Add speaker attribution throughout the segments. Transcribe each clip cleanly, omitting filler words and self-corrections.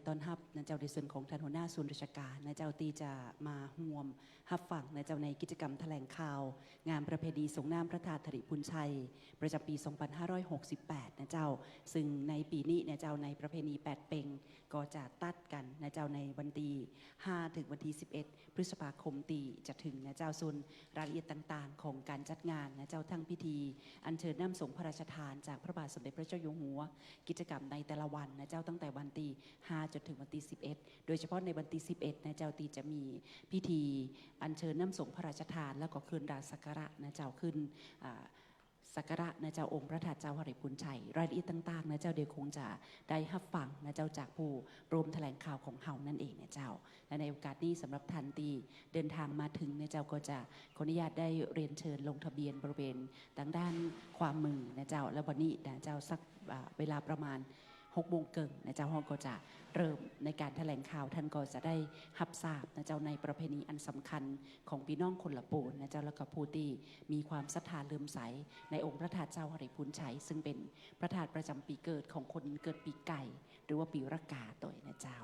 Speaker 1: ตอนฮับนะเจ้าในส่วนของท่านหัวหน้าส่วนราชการนะเจ้าตีจะมาห่วมฮับฟังนะเจ้าในกิจกรรมแถลงข่าว งานประเพณีส่งน้ำพระธาตุธริพุนชัยประจำปี 2568 นะเจ้าซึ่งในปีนี้นะเจ้าในประเพณี8เป่งก็จะตัดกันนะเจ้าในวันที่5ถึงวันที่11 พฤษภาคมตีจะถึงนะเจ้าส่วนรายละเอียดต่างๆของการจัดงานนะเจ้าทั้งพิธีอัญเชิญน้ำสงฆ์พระราชทานจากพระบาทสมเด็จพระเจ้าอยู่หัวกิจกรรมในแต่ละวันนะเจ้าตั้งแต่วันที่5จนถึงวันที่11โดยเฉพาะในวันที่11นะเจ้าตีจะมีพิธีอัญเชิญน้ำสงฆ์พระราชทานแล้วก็คืนราชสักการะนะเจ้าขึ้นสักการะนะเจ้าองค์พระธาตุเจ้าหริพุนชัยรายละเอียดต่างๆนะเจ้าเดี๋ยวคงจะได้รับฟังนะเจ้าจากผู้รวมแถลงข่าวของเฮานั่นเองนะเจ้าและในโอกาสนี้สำหรับทันทีเดินทางมาถึงนะเจ้าก็จะขออนุญาตได้เรียนเชิญลงทะเบียนบริเวณทางด้านความมือนะเจ้าและวันนี้นะเจ้าสักเวลาประมาณ6 โมงเกินนะเจ้าห้องก็จะเริ่มในการแถลงข่าวท่านก็จะได้รับทราบนะเจ้าในประเพณีอันสำคัญของพี่น้องคนละปูนนะเจ้าแล้วก็ผู้ที่มีความศรัทธาเลื่อมใสในองค์พระธาตุเจ้าหริพุนชัยซึ่งเป็นพระธาตุประจำปีเกิดของคนเกิดปีไก่หรือว่าปีรากาตัวนะเจ้า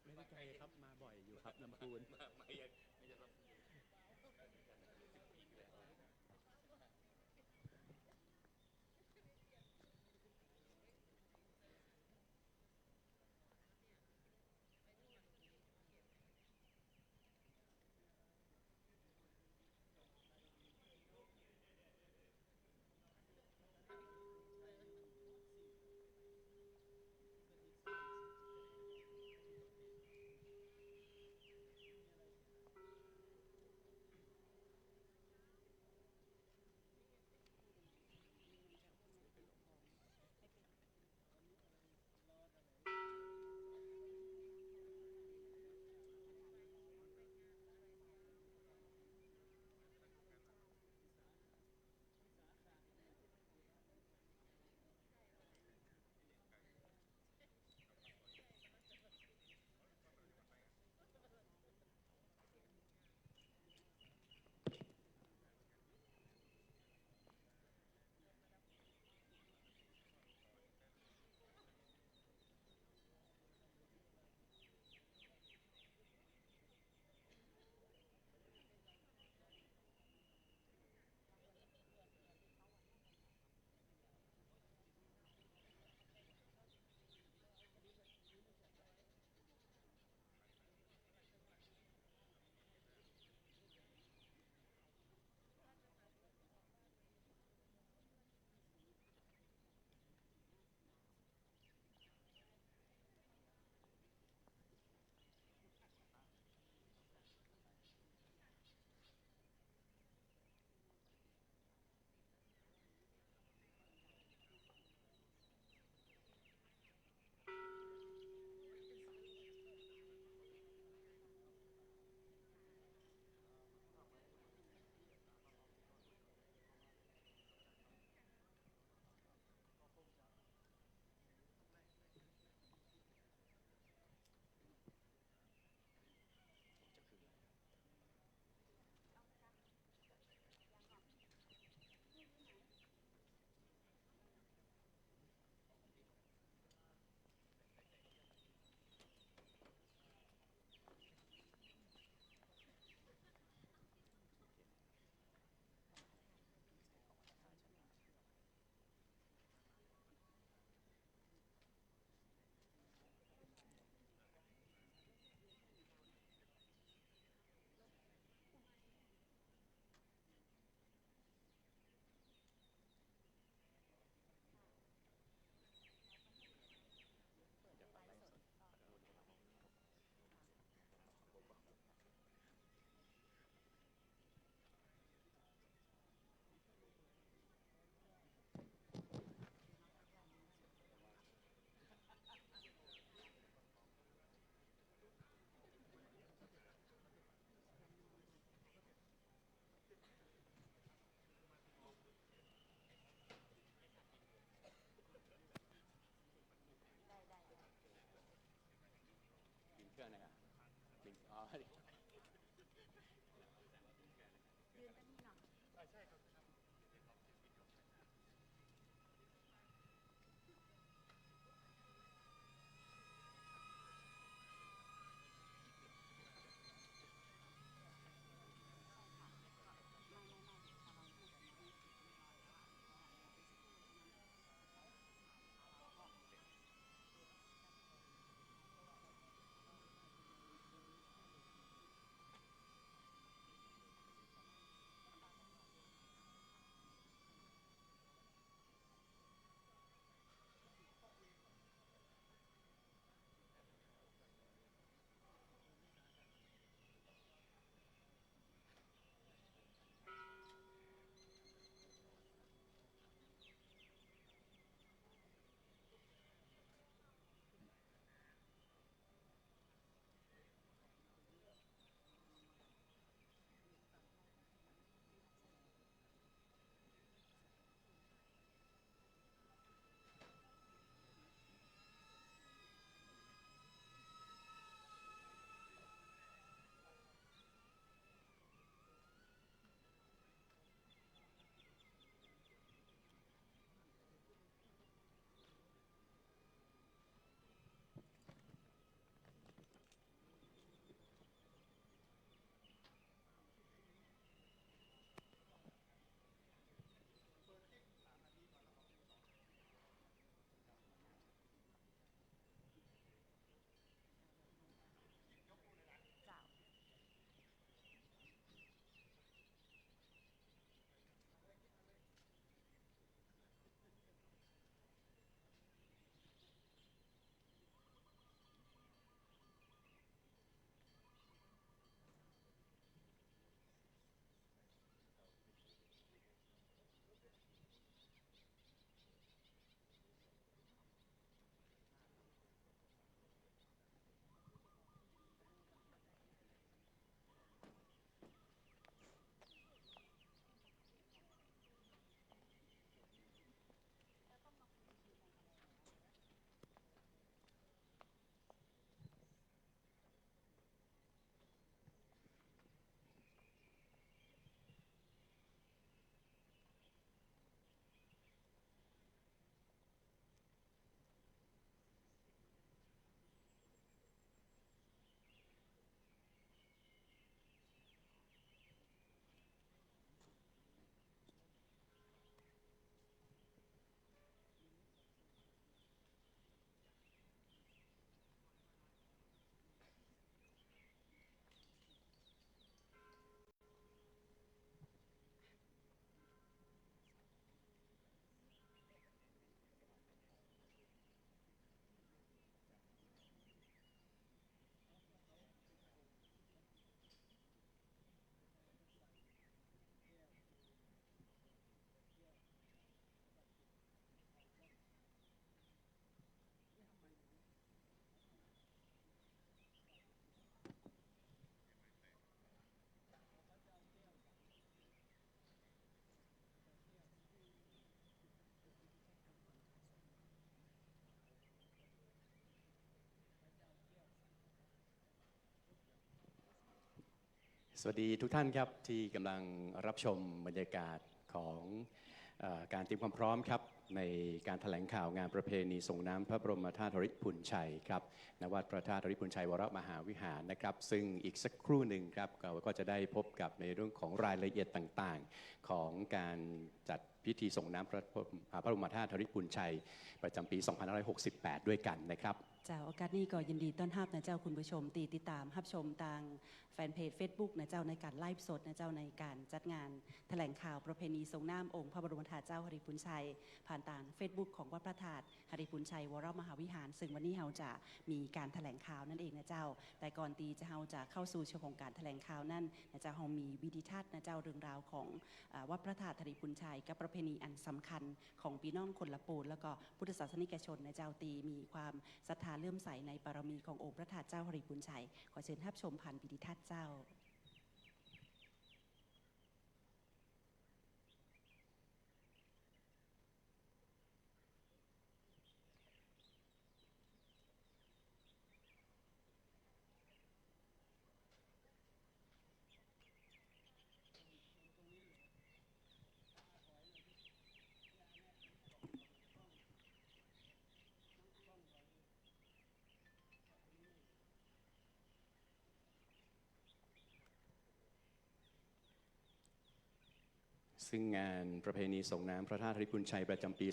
Speaker 2: ไม่ได้ไกลครับมาบ่อยอยู่ครับลำพูน สวัสดีทุกท่านครับที่กำลังรับชมบรรยากาศของการเตรียมความพร้อมครับในการแถลงข่าวงานประเพณีส่งน้ำพระบรมธาตุธริพุนชัยครับณวัดพระธาตุธริพุนชัยวรมหาวิหารนะครับซึ่งอีกสักครู่หนึ่งครับก็จะได้พบกับในเรื่องของรายละเอียดต่างๆของการจัดพิธีส่งน้ำพระบรมธาตุธริพุนชัยประจำปี 2568 ด้วยกันนะครับ
Speaker 1: เจ้าโอกาสนี้ก็ยินดีต้อนรับนะเจ้าคุณผู้ชมติดตามรับชมทางแฟนเพจ Facebook นะเจ้าในการไลฟ์สดนะเจ้าในการจัดงานแถลงข่าวประเพณีทรงน้ำองค์พระบรมธาตุเจ้าหริพุนชัยผ่านทาง Facebook ของวัดพระธาตุหริพุนชัยวรมหาวิหารซึ่งวันนี้เราจะมีการแถลงข่าวนั่นเองนะเจ้าแต่ก่อนตีจะเราจะเข้าสู่ช่วงของการแถลงข่าวนั่นนะเจ้าเรามีวิดีทัศน์นะเจ้าเรื่องราวของวัดพระธาตุหริพุนชัยกับประเพณีอันสำคัญของพี่น้องคนละปูนแล้วก็พุทธศาสนิกชนนะเจ้าตีมีความศรัทธาเลื่อมใสในบารมีขององค์พระธาตุเจ้าหริพุนชัยขอเชิญรับชมผ่านวิดีทัศน์เจ้า
Speaker 2: ซึ่งงานประเพณีส่งน้ำพระธาตุธริพุนชัยประจำปี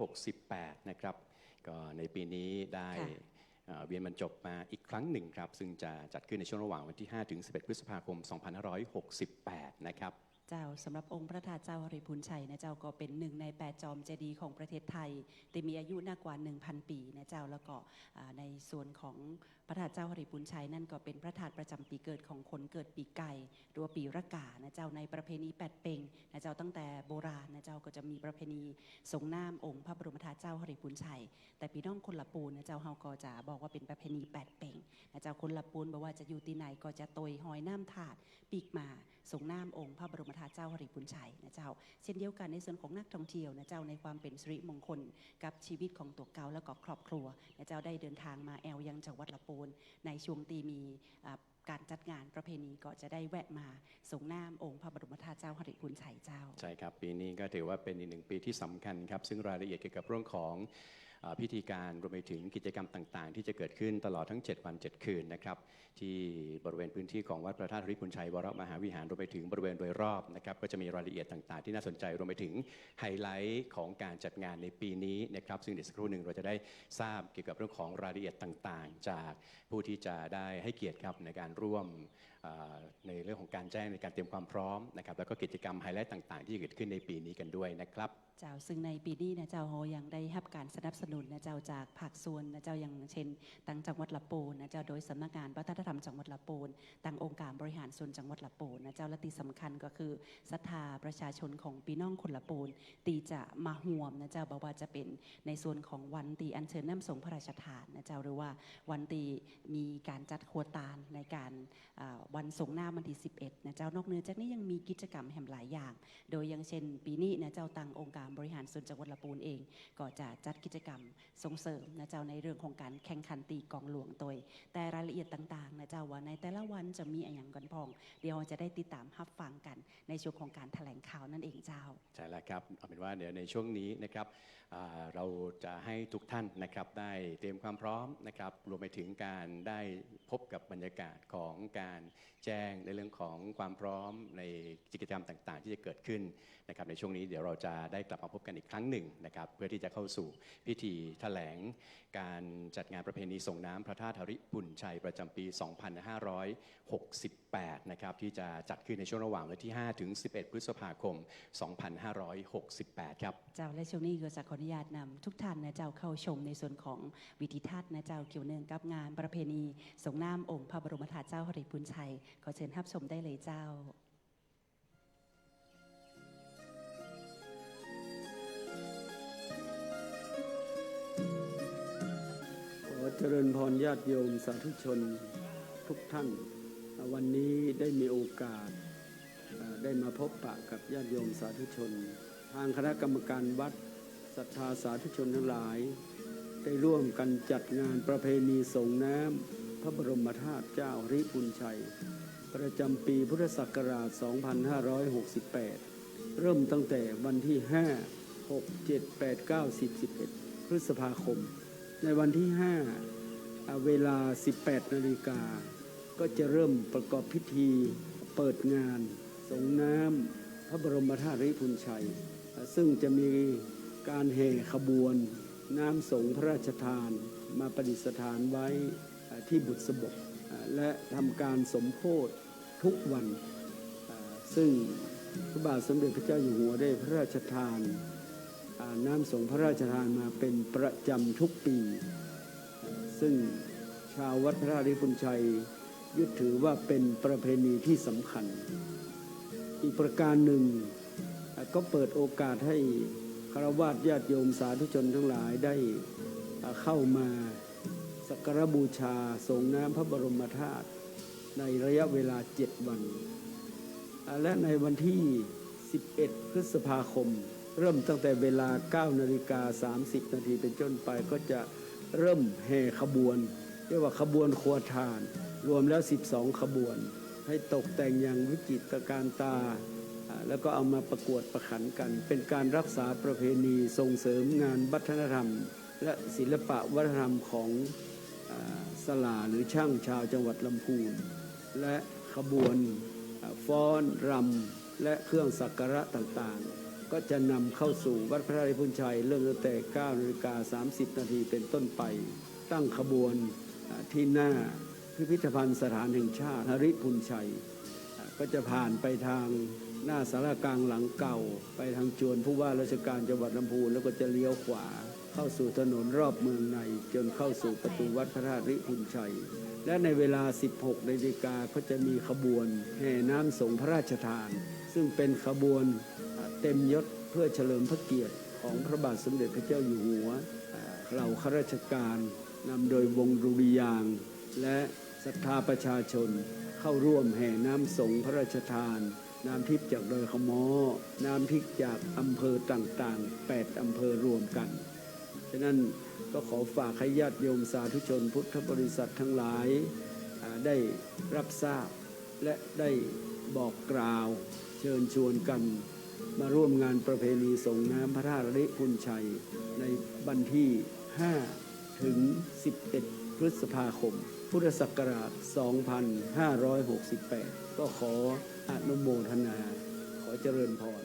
Speaker 2: 2568 นะครับก็ในปีนี้ได้เวียนบรรจบมาอีกครั้งหนึ่งครับซึ่งจะจัดขึ้นในช่วงระหว่างวันที่ 5-11 พฤษภาคม 2568 นะครับ
Speaker 1: เจ้าสำหรับองค์พระธาตุเจ้าหริพุนชัยนะเจ้าก็เป็นหนึ่งใน8จอมเจดีย์ของประเทศไทยที่มีอายุนานกว่า 1,000 ปีนะเจ้าแล้วก็ในส่วนของพระธาตุเจ้าหริพุนชัยนั่นก็เป็นพระธาตุประจำปีเกิดของคนเกิดปีไก่หรือว่าปีรากานะเจ้าในประเพณีแปดเป่งนะเจ้าตั้งแต่โบราณนะเจ้าก็จะมีประเพณีส่งน้ำองค์พระบรมธาตุเจ้าหริพุนชัยแต่พี่น้องคนละปูนนะเจ้าเฮาก็จะบอกว่าเป็นประเพณีแปดเป่งนะเจ้าคนละปูนบอกว่าจะอยู่ที่ไหนก็จะโตยหอยน้ำถาดปีกมาส่งน้ำองค์พระบรมธาตุเจ้าหริพุนชัยนะเจ้าเช่นเดียวกันในส่วนของนักท่องเที่ยวนะเจ้าในความเป็นสิริมงคลกับชีวิตของตัวเก่าและก็ครอบครัวนะเจ้าได้เดินทางมาแอวยังจังหวัดละปูนในช่วงตีมีการจัดงานประเพณีก็จะได้แวะมาส่งน้ำองค์พระบรมธาตุเจ้าหริพุนชัยเจ้า
Speaker 2: ใช่ครับปีนี้ก็ถือว่าเป็นอีกหนึ่งปีที่สำคัญครับซึ่งรายละเอียดเกี่ยวกับเรื่องของพิธีการรวมไปถึงกิจกรรมต่างๆที่จะเกิดขึ้นตลอดทั้ง7วัน7คืนนะครับที่บริเวณพื้นที่ของวัดพระธาตุธริพุนชัยวรมหาวิหารรวมไปถึงบริเวณโดยรอบนะครับก็จะมีรายละเอียดต่างๆที่น่าสนใจรวมไปถึงไฮไลท์ของการจัดงานในปีนี้นะครับซึ่งเดี๋ยวสักครู่หนึ่งเราจะได้ทราบเกี่ยวกับเรื่องของรายละเอียดต่างๆจากผู้ที่จะได้ให้เกียรติครับในการร่วมในเรื่องของการแจ้งในการเตรียมความพร้อมนะครับแล้วก็กิจกรรมไฮไลท์ต่างๆที่จะเกิดขึ้นในปีนี้กันด้วยนะครับ
Speaker 1: เจ้าซึ่งในปีนี้นะเจ้ายังได้รับการสนับสนุนนะเจ้าจากภาคส่วนนะเจ้าอย่างเช่นตั้งจังหวัดละปูนนะเจ้าโดยสำนักงานวัฒนธรรมจังหวัดละปูนตั้งองค์การบริหารส่วนจังหวัดละปูนนะเจ้าและที่สำคัญก็คือศรัทธาประชาชนของพี่น้องคนละปูนตีจะมาห่วมนะเจ้าบอกว่าจะเป็นในส่วนของวันตีอัญเชิญน้ำสงพระราชทานนะเจ้าหรือว่าวันตีมีการจัดครัวตาลในการวันสงหน้าวันที่11นะเจ้านอกเหนือจากนี้ยังมีกิจกรรมแห่งหลายอย่างโดยอย่างเช่นปีนี้นะเจ้าตั้งองค์การบริหารส่วนจังหวัดละปูนเองก็จะจัดกิจกรรมส่งเสริมนะเจ้าในเรื่องของการแข่งขันตีกองหลวงโดยแต่รายละเอียดต่างๆนะเจ้าว่าในแต่ละวันจะมีอย่างกันพองเดี๋ยวจะได้ติดตามรับฟังกันในช่วงของการแถลงข่าวนั่นเองเจ้า
Speaker 2: ใช่แล้วครับเอาเป็นว่าเดี๋ยวในช่วงนี้นะครับเราจะให้ทุกท่านนะครับได้เตรียมความพร้อมนะครับรวมไปถึงการได้พบกับบรรยากาศของการแจ้งในเรื่องของความพร้อมในกิจกรรมต่างๆที่จะเกิดขึ้นนะครับในช่วงนี้เดี๋ยวเราจะได้กลับมาพบกันอีกครั้งหนึ่งนะครับเพื่อที่จะเข้าสู่พิธีแถลงการจัดงานประเพณีส่งน้ำพระธาตุธริพุนชัยประจำปี 2568 นะครับที่จะจัดขึ้นในช่วงระหว่างวันที่ 5-11 พฤษภาคม 2568 ครับ
Speaker 1: เจ้าและช่วงนี้ก็จะขออนุญาตนำทุกท่านนะเจ้าเข้าชมในส่วนของวิธีทัศน์นะเจ้าเกี่ยวเนื่องกับงานประเพณีส่งน้ำองค์พระบรมธาตุเจ้าหริพุนชัยขอเชิญรับชมได้เลยเจ้า
Speaker 3: เจริญพรญาติโยมสาธุชนทุกท่านวันนี้ได้มีโอกาสได้มาพบปะกับญาติโยมสาธุชนทางคณะกรรมการวัดศรัทธาสาธุชนทั้งหลายได้ร่วมกันจัดงานประเพณีส่งน้ำพระบรมธาตุเจ้าหริพุนชัยประจำปีพุทธศักราช 2568 เริ่มตั้งแต่วันที่ 5 6 7 8 9 10 11 พฤษภาคมในวันที่ 5 เวลา 18 นาฬิกาก็จะเริ่มประกอบพิธีเปิดงานส่งน้ำพระบรมธาตุธริพุนชัยซึ่งจะมีการแห่ขบวนน้ำสงพระราชทานมาประดิษฐานไว้ที่บุษบกและทำการสมโภชทุกวันซึ่งพระบาทสมเด็จพระเจ้าอยู่หัวได้พระราชทานน้ำสงพระราชทานมาเป็นประจำทุกปีซึ่งชาววัดพระธาตุธริพุนชัยยึดถือว่าเป็นประเพณีที่สำคัญอีกประการหนึ่งก็เปิดโอกาสให้ฆราวาสญาติโยมสาธุชนทั้งหลายได้เข้ามาสักการบูชาส่งน้ำพระบรมธาตุในระยะเวลา7 วันและในวันที่ 11 พฤษภาคมเริ่มตั้งแต่เวลา 9:30 นาทีเป็นต้นไปก็จะเริ่มแห่ขบวนเรียกว่าขบวนครัวทานรวมแล้ว12 ขบวนให้ตกแต่งอย่างวิจิตรการตาแล้วก็เอามาประกวดประขันกันเป็นการรักษาประเพณีส่งเสริมงานวัฒนธรรมและศิลปะวัฒนธรรมของสลาหรือช่างชาวจังหวัดลำพูนและขบวนฟ้อนรำ และเครื่องสักการะต่างๆ ก็จะนำเข้าสู่วัดพระธาตุพุนชัยเริ่มตั้งแต่ 9:30 นาทีเป็นต้นไปตั้งขบวนที่หน้าพิพิธภัณฑ์สถานแห่งชาติหริพุนชัยก็จะผ่านไปทางหน้าสารากลางหลังเก่าไปทางจวนผู้ว่าราชการจังหวัดลำพูนแล้วก็จะเลี้ยวขวาเข้าสู่ถนนรอบเมืองในจนเข้าสู่ประตูวัดพระธาตุพุนชัยและในเวลา 16 นาฬิกาก็จะมีขบวนแห่น้ำสงฆ์พระราชทานซึ่งเป็นขบวนเต็มยศเพื่อเฉลิมพระเกียรติของพระบาทสมเด็จพระเจ้าอยู่หัวเหล่าข้าราชการนำโดยวงดุริยางค์และศรัทธาประชาชนเข้าร่วมแห่น้ำสงฆ์พระราชทานน้ำทิพย์จากดอยขม้อน้ำทิพย์จากอำเภอต่างๆ8อำเภอรวมกันฉะนั้นก็ขอฝากให้ญาติโยมสาธุชนพุทธบริษัททั้งหลายได้รับทราบและได้บอกกล่าวเชิญชวนกันมาร่วมงานประเพณีส่งน้ำพระธาตุพุนชัยในวันที่ 5 ถึง 11 พฤษภาคม พุทธศักราช 2568 ก็ขออนุโมทนาขอเจริญพร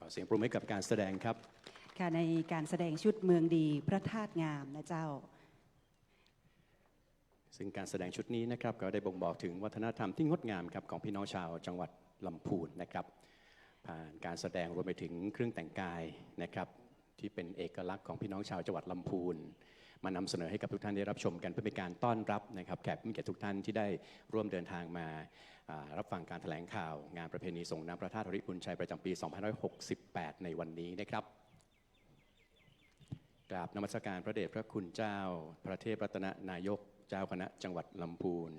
Speaker 2: ขอเสียงปรบมือให้กับการแสดงครับ
Speaker 1: ค่ะในการแสดงชุดเมืองดีพระธาตุงามนะเจ้า
Speaker 2: ซึ่งการแสดงชุดนี้นะครับก็ได้บ่งบอกถึงวัฒนธรรมที่งดงามครับของพี่น้องชาวจังหวัดลำพูนนะครับผ่านการแสดงรวมไปถึงเครื่องแต่งกายนะครับที่เป็นเอกลักษณ์ของพี่น้องชาวจังหวัดลำพูนมานำเสนอให้กับทุกท่านได้รับชมกันเพื่อเป็นการต้อนรับนะครับแขกผู้มีเกียรติทุกท่านที่ได้ร่วมเดินทางมารับฟังการแถลงข่าวงานประเพณีส่งน้ำพระธาตุธริพุนชัยประจำปี 2568 ในวันนี้นะครับกราบนมัสการพระเดชพระคุณเจ้าพระเทพรัตนนายกเจ้าคณะจังหวัดลำพูน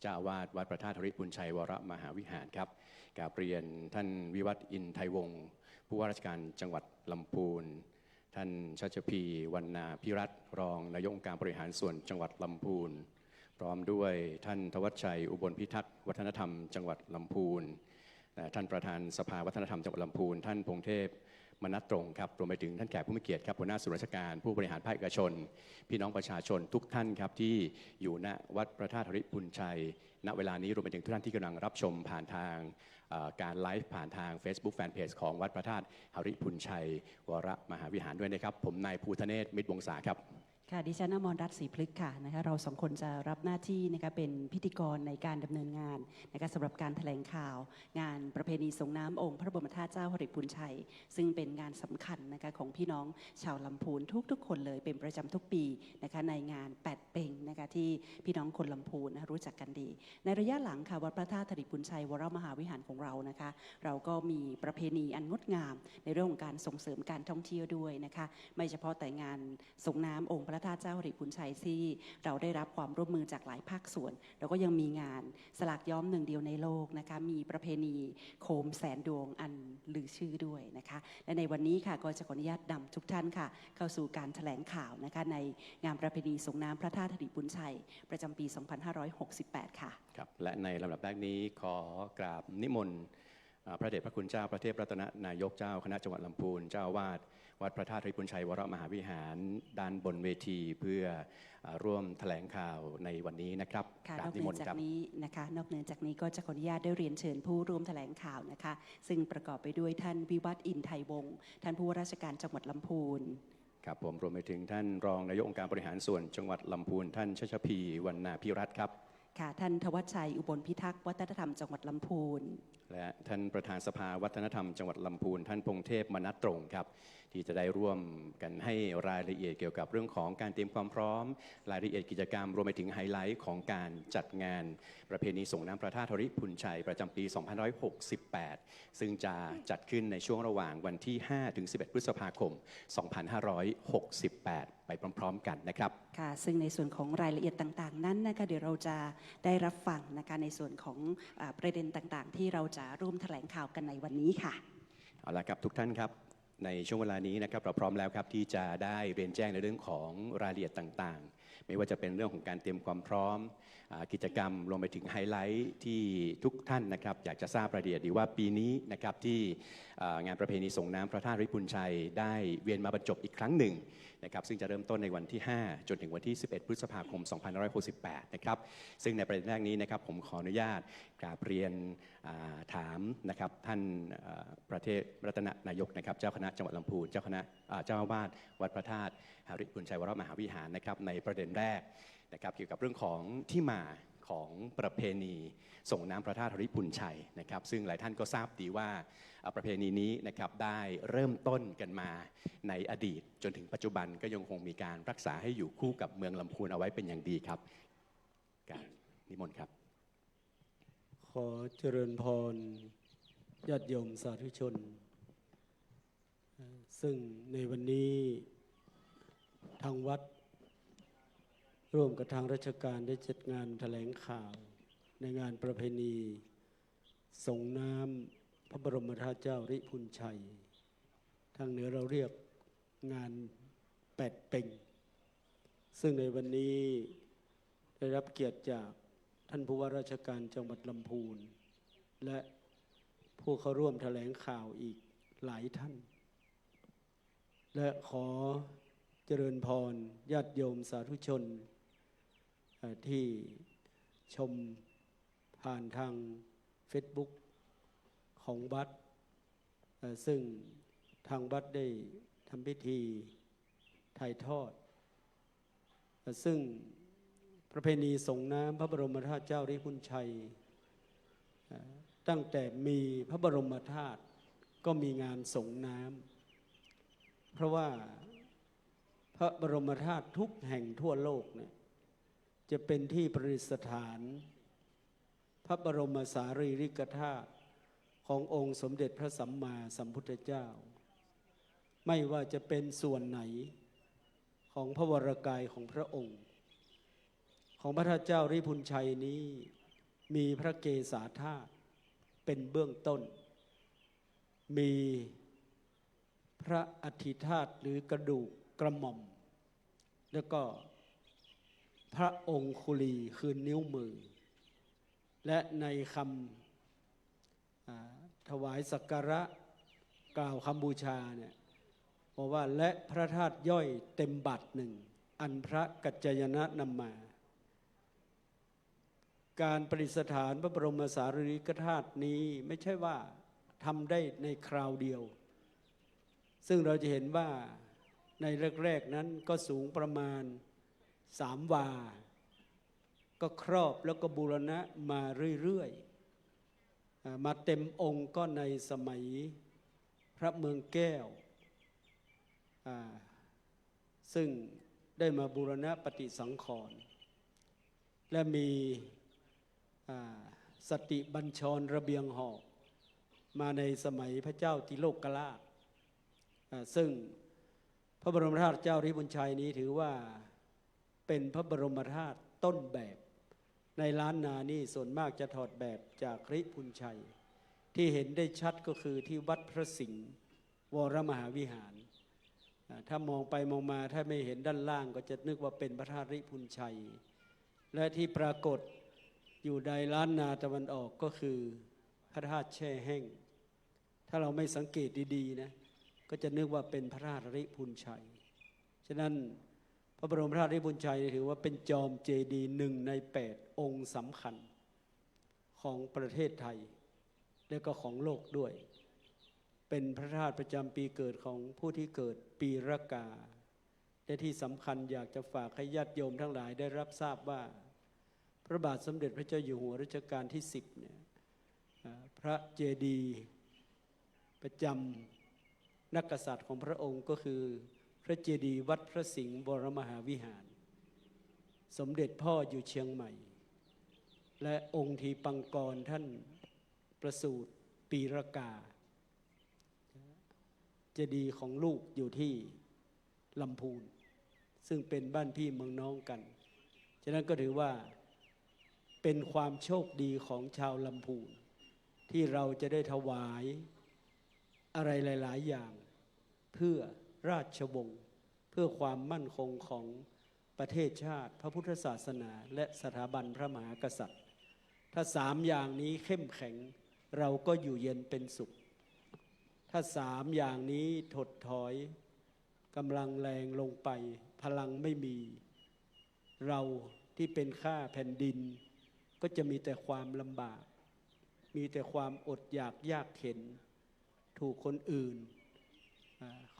Speaker 2: เจ้าอาวาสวัดพระธาตุธริพุนชัยวรมหาวิหารครับกราบเรียนท่านวิวัฒน์อินไทยวงศ์ผู้ว่าราชการจังหวัดลำพูนท่านชัชพีวรรณาภิรัตน์รองนายกองค์การบริหารส่วนจังหวัดลำพูนพร้อมด้วยท่านธวัชชัยอุบลพิทักษ์วัฒนธรรมจังหวัดลำพูนท่านประธานสภาวัฒนธรรมจังหวัดลำพูนท่านพงเทพมนัสตรงครับรวมไปถึงท่านแขกผู้มีเกียรติครับหัวหน้าส่วนราชการผู้บริหารภาคเอกชนพี่น้องประชาชนทุกท่านครับที่อยู่ณวัดพระธาตุธริพุนชัยณเวลานี้รวมไปถึงทุกท่านที่กำลังรับชมผ่านทางการไลฟ์ผ่านทาง Facebook Fanpage ของวัดพระธาตุธริพุนชัยวรมหาวิหารด้วยนะครับผมนายภูธเนศมิตรวงศาครับ
Speaker 1: ค่ะดิฉันอมรรัตน์ศรีพฤกษ์ค่ะนะคะเราสองคนจะรับหน้าที่นะคะเป็นพิธีกรในการดำเนินงานนะคะสำหรับการแถลงข่าวงานประเพณีส่งน้ำองค์พระบรมธาตุเจ้าธริพุนชัยซึ่งเป็นงานสำคัญนะคะของพี่น้องชาวลำพูนทุกคนเลยเป็นประจำทุกปีนะคะในงานแปดเป่งนะคะที่พี่น้องคนลำพูนนะรู้จักกันดีในระยะหลังค่ะวัดพระธาตุธริพุนชัยวรมหาวิหารของเรานะคะเราก็มีประเพณีอันงดงามในเรื่องของการส่งเสริมการท่องเที่ยวด้วยนะคะไม่เฉพาะแต่งานส่งน้ำองค์พระธาตุเจ้าธริพุนชัยที่เราได้รับความร่วมมือจากหลายภาคส่วนแล้วก็ยังมีงานสลากย้อมหนึ่งเดียวในโลกนะคะมีประเพณีโคมแสนดวงอันลือชื่อด้วยนะคะและในวันนี้ค่ะก็จะขออนุญาตนำทุกท่านค่ะเข้าสู่การแถลงข่าวนะคะในงานประเพณีส่งน้ำพระธาตุธริพุนชัยประจำปี 2568 ค่ะ
Speaker 2: ครับและในลำดับแรกนี้ขอกราบนิมนต์พระเดชพระคุณเจ้าพระเทพรัตนนายกเจ้าคณะจังหวัดลำพูนเจ้าอาวาสวัดพระธาตุธริพุนชัยวรมหาวิหารด้านบนเวทีเพื่อร่วมแถลงข่าวในวันนี้นะครับ
Speaker 1: ค่ะนอกเหนือจากนี้นะคะนอกเหนือจากนี้ก็จะขออนุญาตได้เรียนเชิญผู้ร่วมแถลงข่าวนะคะซึ่งประกอบไปด้วยท่านวิวัฒน์อินไทยวงศ์ท่านผู้ว่าราชการจังหวัดลำพูน
Speaker 2: ครับผมรวมไปถึงท่านรองนายกองค์การบริหารส่วนจังหวัดลำพูนท่านชัชพีวรรณาภิรัตน์ครับ
Speaker 1: ค่ะท่านธวัชชัยอุบลพิทักษ์วัฒนธรรมจังหวัดลำพูน
Speaker 2: และท่านประธานสภาวัฒนธรรมจังหวัดลำพูนท่านพงเทพมนัสตรงครับที่จะได้ร่วมกันให้รายละเอียดเกี่ยวกับเรื่องของการเตรียมความพร้อมรายละเอียดกิจกรรมรวมไปถึงไฮไลท์ของการจัดงานประเพณีส่งน้ำพระธาตุธริพุนชัยประจำปี 2568 ซึ่งจะจัดขึ้นในช่วงระหว่างวันที่ 5-11 พฤษภาคม 2568 ไปพร้อมๆกันนะครับ
Speaker 1: ค่ะซึ่งในส่วนของรายละเอียดต่างๆนั้นนะคะเดี๋ยวเราจะได้รับฟังนะคะในส่วนของประเด็นต่างๆที่เราจะร่วมแถลงข่าวกันในวันนี้ค่ะ
Speaker 2: เอาละครับทุกท่านครับในช่วงเวลานี้นะครับเราพร้อมแล้วครับที่จะได้เรียนแจ้งในเรื่องของรายละเอียดต่างๆไม่ว่าจะเป็นเรื่องของการเตรียมความพร้อมกิจกรรมรวมไปถึงไฮไลท์ที่ทุกท่านนะครับอยากจะทราบรายละเอียดดีว่าปีนี้นะครับที่งานประเพณีส่งน้ำพระธาตุธริพุนชัยได้เวียนมาบรรจบอีกครั้งหนึ่งนะครับซึ่งจะเริ่มต้นในวันที่ 5 จนถึงวันที่ 11 พฤษภาคม 2568 นะครับซึ่งในประเด็นแรกนี้นะครับผมขออนุญาตกราบเรียนถามนะครับท่านประเทศรัตนนายกนะครับเจ้าคณะจังหวัดลำพูนเจ้าอาวาสวัดพระธาตุธริพุนชัยวรมหาวิหารนะครับในประเด็นแรกนะครับเกี่ยวกับเรื่องของที่มาของประเพณีส่งน้ำพระธาตุธริพุนชัยนะครับซึ่งหลายท่านก็ทราบดีว่าประเพณีนี้นะครับได้เริ่มต้นกันมาในอดีตจนถึงปัจจุบันก็ยังคงมีการรักษาให้อยู่คู่กับเมืองลำพูนเอาไว้เป็นอย่างดีครับการนิมนต์ครับ
Speaker 3: ขอเจริญพรญาติโยมสาธุชนซึ่งในวันนี้ทางวัดร่วมกับทางราชการได้จัดงานแถลงข่าวในงานประเพณีส่งน้ำพระบรมธาตุเจ้าธริพุนชัยทางเหนือเราเรียกงานแปดเป่งซึ่งในวันนี้ได้รับเกียรติจากท่านผู้ว่าราชการจังหวัดลำพูนและผู้เข้าร่วมแถลงข่าวอีกหลายท่านและขอเจริญพรญาติโยมสาธุชนที่ชมผ่านทาง Facebook ของวัดซึ่ง ทางวัดได้ทำพิธีถ่ายทอดซึ่งประเพณีส่งน้ำพระบรมธาตุเจ้าริพุนชัยตั้งแต่มีพระบรมธาตุก็มีงานส่งน้ำเพราะว่าพระบรมธาตุทุกแห่งทั่วโลกเนี่ยจะเป็นที่ประดิษฐานพระบรมสารีริกธาตุขององค์สมเด็จพระสัมมาสัมพุทธเจ้าไม่ว่าจะเป็นส่วนไหนของพระวรกายของพระองค์ของพระธาตุเจ้าริพุนชัยนี้มีพระเกศาธาตุเป็นเบื้องต้นมีพระอธิธาตุหรือกระดูกกระหม่อมแล้วก็พระองคุลีคือนิ้วมือและในคำถวายสักการะกล่าวคำบูชาเนี่ยบอกว่าและพระธาตุย่อยเต็มบาทหนึ่งอันพระกัจจายนะนำมาการประดิษฐานพระบรมสารีริกธาตุนี้ไม่ใช่ว่าทำได้ในคราวเดียวซึ่งเราจะเห็นว่าในแรกๆนั้นก็สูงประมาณ3 วาก็ครอบแล้วก็บูรณะมาเรื่อยๆมาเต็มองค์ก็ในสมัยพระเมืองแก้วซึ่งได้มาบูรณะปฏิสังขรณ์และมีสติบัญชรระเบียงหอกมาในสมัยพระเจ้าติโลกราชซึ่งพระบรมธาตุเจ้าริพุนชัยนี้ถือว่าเป็นพระบรมธาตุต้นแบบในล้านนานี่ส่วนมากจะถอดแบบจากริพุนชัยที่เห็นได้ชัดก็คือที่วัดพระสิงห์วรมหาวิหารถ้ามองไปมองมาถ้าไม่เห็นด้านล่างก็จะนึกว่าเป็นพระธาตุริพุนชัยและที่ปรากฏอยู่ในล้านนาตะวันออกก็คือพระธาตุแช่แห้งถ้าเราไม่สังเกตดีๆนะก็จะนึกว่าเป็นพระธาตุริพุนชัยฉะนั้นพระบรมธาตุริพุนชัยถือว่าเป็นจอมเจดีย์1 ใน 8องค์สำคัญของประเทศไทยและก็ของโลกด้วยเป็นพระธาตุประจำปีเกิดของผู้ที่เกิดปีรากาและที่สำคัญอยากจะฝากให้ญาติโยมทั้งหลายได้รับทราบว่าพระบาทสมเด็จพระเจ้าอยู่หัวรัชกาลที่10เนี่ยพระเจดีย์ประจำนักกษัตริย์ของพระองค์ก็คือพระเจดีย์วัดพระสิงห์วรมหาวิหารสมเด็จพ่ออยู่เชียงใหม่และองค์ทีปังกรท่านประสูติปีรากาเจดีย์ของลูกอยู่ที่ลำพูนซึ่งเป็นบ้านพี่เมืองน้องกันฉะนั้นก็ถือว่าเป็นความโชคดีของชาวลำพูนที่เราจะได้ถวายอะไรหลายๆอย่างเพื่อราชวงศ์เพื่อความมั่นคงของประเทศชาติพระพุทธศาสนาและสถาบันพระมหากษัตริย์ถ้า3 อย่างนี้เข้มแข็งเราก็อยู่เย็นเป็นสุขถ้า3 อย่างนี้ถดถอยกำลังแรงลงไปพลังไม่มีเราที่เป็นข้าแผ่นดินก็จะมีแต่ความลำบากมีแต่ความอดอยากยากเข็นถูกคนอื่น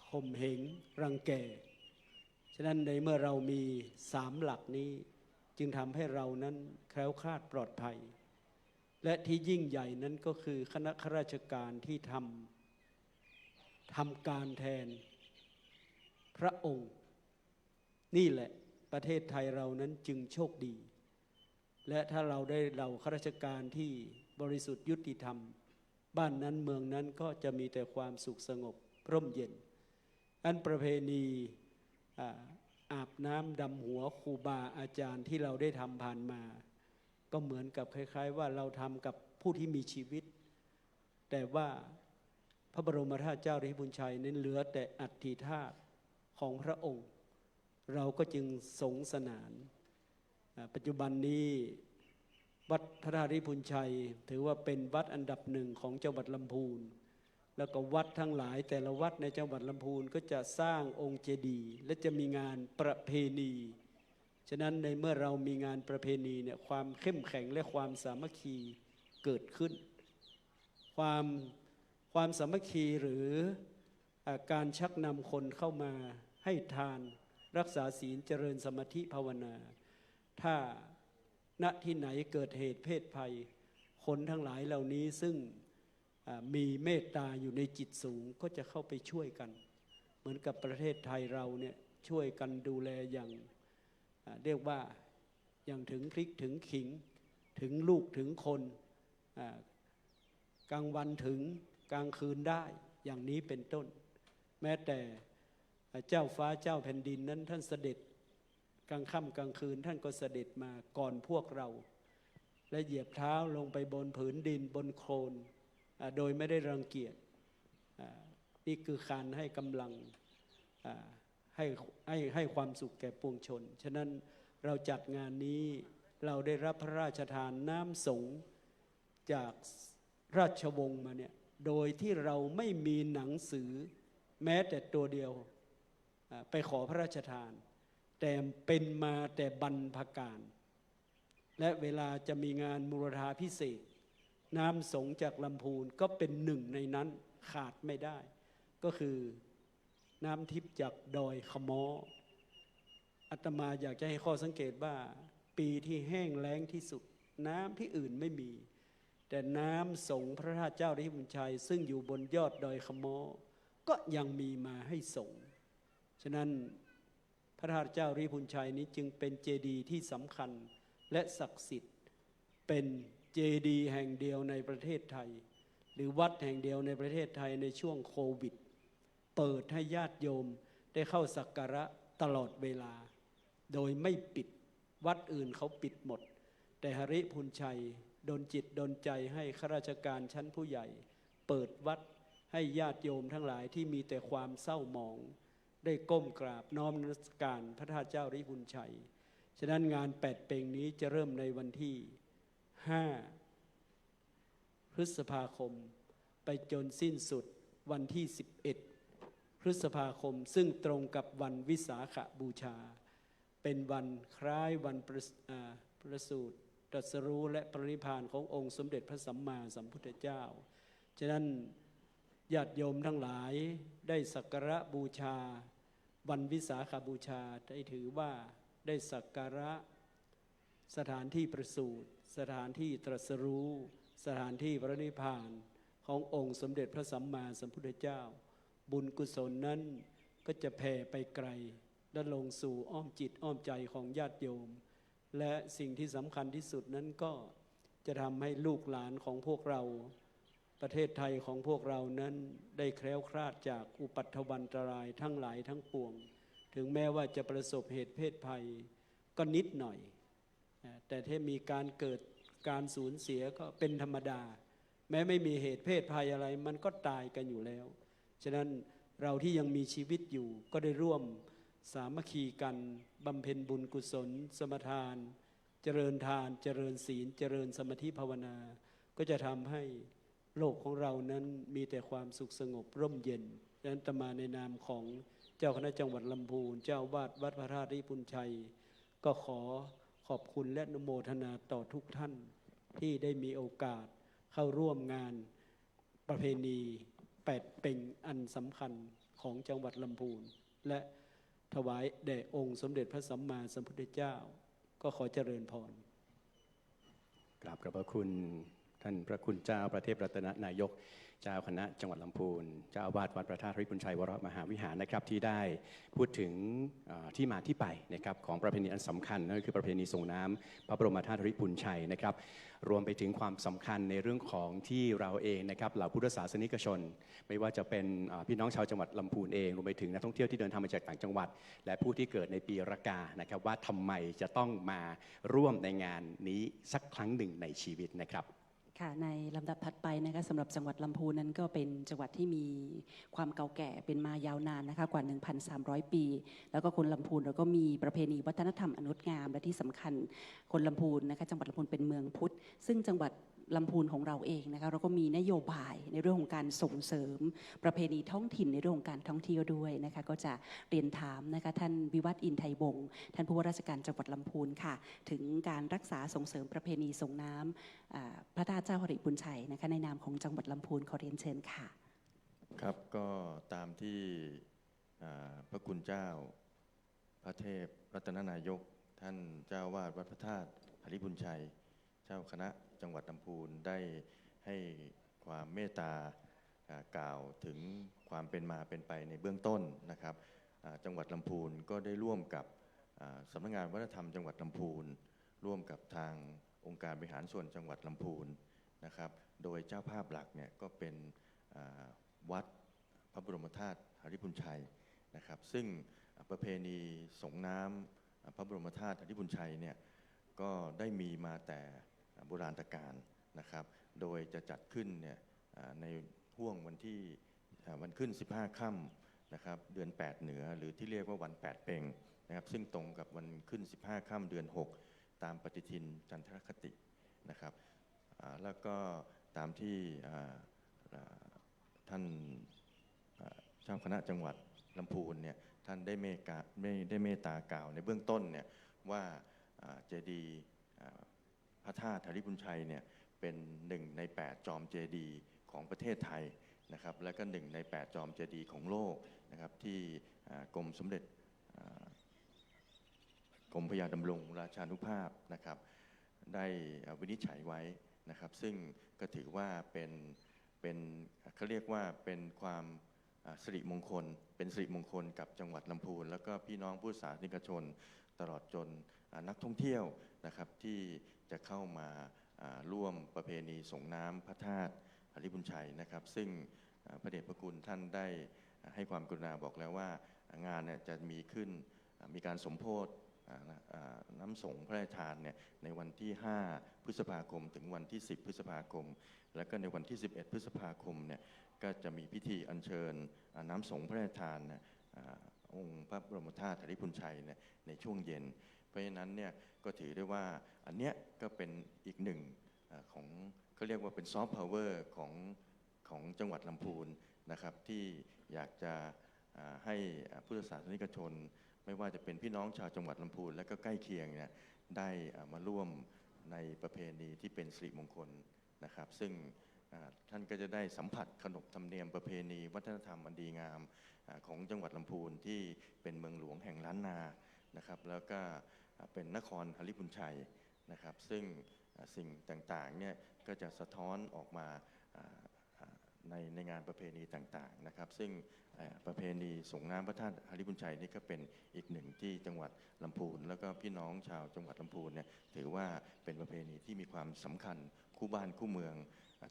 Speaker 3: ข่มเหงรังแกฉะนั้นในเมื่อเรามี3 หลักนี้จึงทำให้เรานั้นแคล้วคลาดปลอดภัยและที่ยิ่งใหญ่นั้นก็คือคณะข้าราชการที่ทำการแทนพระองค์นี่แหละประเทศไทยเรานั้นจึงโชคดีและถ้าเราได้เราข้าราชการที่บริสุทธิ์ยุติธรรมบ้านนั้นเมืองนั้นก็จะมีแต่ความสุขสงบร่มเย็นอันประเพณีอาบน้ำดำหัวครูบาอาจารย์ที่เราได้ทำผ่านมาก็เหมือนกับคล้ายๆว่าเราทำกับผู้ที่มีชีวิตแต่ว่าพระบรมธาตุเจ้าริพุนชัยนั้นเหลือแต่อัฐิธาตุของพระองค์เราก็จึงสงสนานปัจจุบันนี้วัดพระธาตุริพุนชัยถือว่าเป็นวัดอันดับ1ของจังหวัดลำพูนแล้วก็วัดทั้งหลายแต่ละวัดในจังหวัดลำพูนก็จะสร้างองค์เจดีย์และจะมีงานประเพณีฉะนั้นในเมื่อเรามีงานประเพณีเนี่ยความเข้มแข็งและความสามัคคีเกิดขึ้นความสามัคคีหรือ การชักนำคนเข้ามาให้ทานรักษาศีลเจริญสมาธิภาวนาถ้าณที่ไหนเกิดเหตุเพศภัยคนทั้งหลายเหล่านี้ซึ่งมีเมตตาอยู่ในจิตสูงก็จะเข้าไปช่วยกันเหมือนกับประเทศไทยเราเนี่ยช่วยกันดูแลอย่างเรียกว่าอย่างถึงพริกถึงขิงถึงลูกถึงคนกลางวันถึงกลางคืนได้อย่างนี้เป็นต้นแม้แต่เจ้าฟ้าเจ้าแผ่นดินนั้นท่านเสด็จกลางค่ำกลางคืนท่านก็เสด็จมาก่อนพวกเราและเหยียบเท้าลงไปบนผืนดินบนโคลนโดยไม่ได้รังเกียจนี่คือการให้กำลังให้ความสุขแก่ปวงชนฉะนั้นเราจัดงานนี้เราได้รับพระราชทานน้ำสงฆ์จากราชวงศ์มาเนี่ยโดยที่เราไม่มีหนังสือแม้แต่ตัวเดียวไปขอพระราชทานแต่เป็นมาแต่บรรพการและเวลาจะมีงานมูรธาพิเศษน้ำสงฆ์จากลำพูนก็เป็นหนึ่งในนั้นขาดไม่ได้ก็คือน้ำทิพย์จากดอยขม้ออาตมาอยากจะให้ข้อสังเกตว่าปีที่แห้งแล้งที่สุดน้ำที่อื่นไม่มีแต่น้ำสงฆ์พระธาตุเจ้าริพุนชัยซึ่งอยู่บนยอดดอยขม้อก็ยังมีมาให้สงฆ์ฉะนั้นพระธาตุเจ้าริพุนชัยนี้จึงเป็นเจดีย์ที่สำคัญและศักดิ์สิทธิ์เป็นเจดีย์แห่งเดียวในประเทศไทยหรือวัดแห่งเดียวในประเทศไทยในช่วงโควิดเปิดให้ญาติโยมได้เข้าสักการะตลอดเวลาโดยไม่ปิดวัดอื่นเขาปิดหมดแต่หริพุนชัยดลจิตดลใจให้ข้าราชการชั้นผู้ใหญ่เปิดวัดให้ญาติโยมทั้งหลายที่มีแต่ความเศร้าหมองได้ก้มกราบน้อมนมัสการพระธาตุเจ้าริพุนชัยฉะนั้นงาน8 เพ็งนี้จะเริ่มในวันที่5 พฤษภาคมไปจนสิ้นสุดวันที่11 พฤษภาคมซึ่งตรงกับวันวิสาขบูชาเป็นวันคล้ายวันประสูติตรัสรู้และปรินิพพานขององค์สมเด็จพระสัมมาสัมพุทธเจ้าฉะนั้นญาติโยมทั้งหลายได้สักการะบูชาวันวิสาขบูชาได้ถือว่าได้สักการะสถานที่ประสูติสถานที่ตรัสรู้สถานที่ปรินิพพานขององค์สมเด็จพระสัมมาสัมพุทธเจ้าบุญกุศลนั้นก็จะแผ่ไปไกลและลงสู่อ้อมจิตอ้อมใจของญาติโยมและสิ่งที่สำคัญที่สุดนั้นก็จะทำให้ลูกหลานของพวกเราประเทศไทยของพวกเรานั้นได้แคล้วคลาดจากอุปัฏฐวันตรายทั้งหลายทั้งปวงถึงแม้ว่าจะประสบเหตุเพศภัยก็นิดหน่อยแต่ถ้ามีการเกิดการสูญเสียก็เป็นธรรมดาแม้ไม่มีเหตุเพศภัยอะไรมันก็ตายกันอยู่แล้วฉะนั้นเราที่ยังมีชีวิตอยู่ก็ได้ร่วมสามัคคีกันบำเพ็ญบุญกุศลสมทานเจริญทานเจริญศีลเจริญสมาธิภาวนาก็จะทำให้โลกของเรานั้นมีแต่ความสุขสงบร่มเย็นดังนั้นอาตมาในนามของเจ้าคณะจังหวัดลำพูนเจ้าวาดวัดพระธาตุริพุนชัยก็ขอขอบคุณและอนุโมทนาต่อทุกท่านที่ได้มีโอกาสเข้าร่วมงานประเพณี8 เพ็งอันสำคัญของจังหวัดลำพูนและถวายแด่องค์สมเด็จพระสัมมาสัมพุทธเจ้าก็ขอเจริญพร
Speaker 2: กราบขอบพระคุณท่านพระคุณเจ้าพระเทพรัตนนายกเจ้าคณะจังหวัดลำพูนเจ้าอาวาสวัดพระธาตุริพุนชัยวรมหาวิหารนะครับที่ได้พูดถึงที่มาที่ไปนะครับของประเพณีอันสำคัญนั่นก็คือประเพณีส่งน้ำพระบรมธาตุริพุนชัยนะครับรวมไปถึงความสำคัญในเรื่องของที่เราเองนะครับเหล่าพุทธศาสนิกชนไม่ว่าจะเป็นพี่น้องชาวจังหวัดลำพูนเองรวมไปถึงนักท่องเที่ยวที่เดินทางมาจากต่างจังหวัดและผู้ที่เกิดในปีรากานะครับว่าทำไมจะต้องมาร่วมในงานนี้สักครั้งหนึ่งในชีวิตนะครับ
Speaker 1: ค่ะในลำดับถัดไปนะคะสำหรับจังหวัดลำพูนนั้นก็เป็นจังหวัดที่มีความเก่าแก่เป็นมายาวนานนะคะกว่า 1,300 ปีแล้วก็คนลำพูนเราก็มีประเพณีวัฒนธรรมอันงดงามและที่สำคัญคนลำพูนนะคะจังหวัดลำพูนเป็นเมืองพุทธซึ่งจังหวัดลำพูนของเราเองนะคะเราก็มีนโยบายในเรื่องของการส่งเสริมประเพณีท้องถิ่นในเรื่องของการท่องเที่ยวด้วยนะคะก็จะเรียนถามนะคะท่านวิวัฒน์อินไทยวงศ์ท่านผู้ว่าราชการจังหวัดลำพูนค่ะถึงการรักษาส่งเสริมประเพณีส่งน้ำพระธาตุเจ้าหริพุนชัยนะคะในนามของจังหวัดลำพูนขอเรียนเชิญค่ะ
Speaker 4: ครับก็ตามที่พระคุณเจ้าพระเทพรัตนนายกท่านเจ้าวาดวัดพระธาตุหฤบุญชัยเจ้าคณะจังหวัดลำพูนได้ให้ความเมตตากล่าวถึงความเป็นมาเป็นไปในเบื้องต้นนะครับจังหวัดลำพูนก็ได้ร่วมกับสำนักงานวัฒนธรรมจังหวัดลำพูนร่วมกับทางองค์การบริหารส่วนจังหวัดลำพูนนะครับโดยเจ้าภาพหลักเนี่ยก็เป็นวัดพระบรมธาตุหฤบุญชัยนะครับซึ่งประเพณีส่งน้ำพระบรมธาตุหฤบุญชัยเนี่ยก็ได้มีมาแต่โบราณกาลนะครับโดยจะจัดขึ้นเนี่ยในห่วงวันขึ้น15 ค่ำนะครับเดือน8เหนือหรือที่เรียกว่าวัน8เพ็งนะครับซึ่งตรงกับวันขึ้น15 ค่ำเดือน6ตามปฏิทินจันทรคตินะครับแล้วก็ตามที่ท่านเจ้าคณะจังหวัดลำพูนเนี่ยท่านได้เมตตากล่าวในเบื้องต้นเนี่ยว่าเจดีย์พระธาตุหฤบุญชัยเนี่ยเป็น1 ใน 8จอมเจดีย์ของประเทศไทยนะครับและก็1 ใน 8จอมเจดีย์ของโลกนะครับที่กรมสมเด็จกรมพระยาดำรงราชานุภาพนะครับได้วินิจฉัยไว้นะครับซึ่งก็ถือว่าเป็นเขาเรียกว่าเป็นความสิริมงคลเป็นสิริมงคลกับจังหวัดลำพูนแล้วก็พี่น้องผู้ศาสนิกชนตลอดจนนักท่องเที่ยวนะครับที่จะเข้ามาร่วมประเพณีส่งน้ำพระธาตุหฤบุญชัยนะครับซึ่งพระเดชพระคุณท่านได้ให้ความกรุณาบอกแล้วว่างานเนี่ยจะมีการสมโภชน้ำสงฆ์พระราชทานเนี่ยในวันที่5พฤษภาคมถึงวันที่10พฤษภาคมแล้วก็ในวันที่11พฤษภาคมเนี่ยก็จะมีพิธีอัญเชิญน้ำสงฆ์พระราชทานองค์พระบรมธาตุหฤบุญชัยเนี่ยในช่วงเย็นเพราะฉะนั้นเนี่ยก็ถือได้ว่าอันเนี้ยก็เป็นอีกหนึ่งของเขาเรียกว่าเป็นซอฟต์พาวเวอร์ของจังหวัดลำพูนนะครับที่อยากจะให้พุทธศาสนิกชนไม่ว่าจะเป็นพี่น้องชาวจังหวัดลำพูนและก็ใกล้เคียงเนี่ยได้มาร่วมในประเพณีที่เป็นสิริมงคลนะครับซึ่งท่านก็จะได้สัมผัสขนบธรรมเนียมประเพณีวัฒนธรรมอันดีงามของจังหวัดลำพูนที่เป็นเมืองหลวงแห่งล้านนานะครับแล้วก็เป็นนครหฤบุญชัยนะครับซึ่งสิ่งต่างๆเนี่ยก็จะสะท้อนออกมาในงานประเพณีต่างๆนะครับซึ่งประเพณีส่งน้ำพระธาตุหฤบุญชัยนี่ก็เป็นอีกหนึ่งที่จังหวัดลำพูนแล้วก็พี่น้องชาวจังหวัดลำพูนเนี่ยถือว่าเป็นประเพณีที่มีความสำคัญคู่บ้านคู่เมือง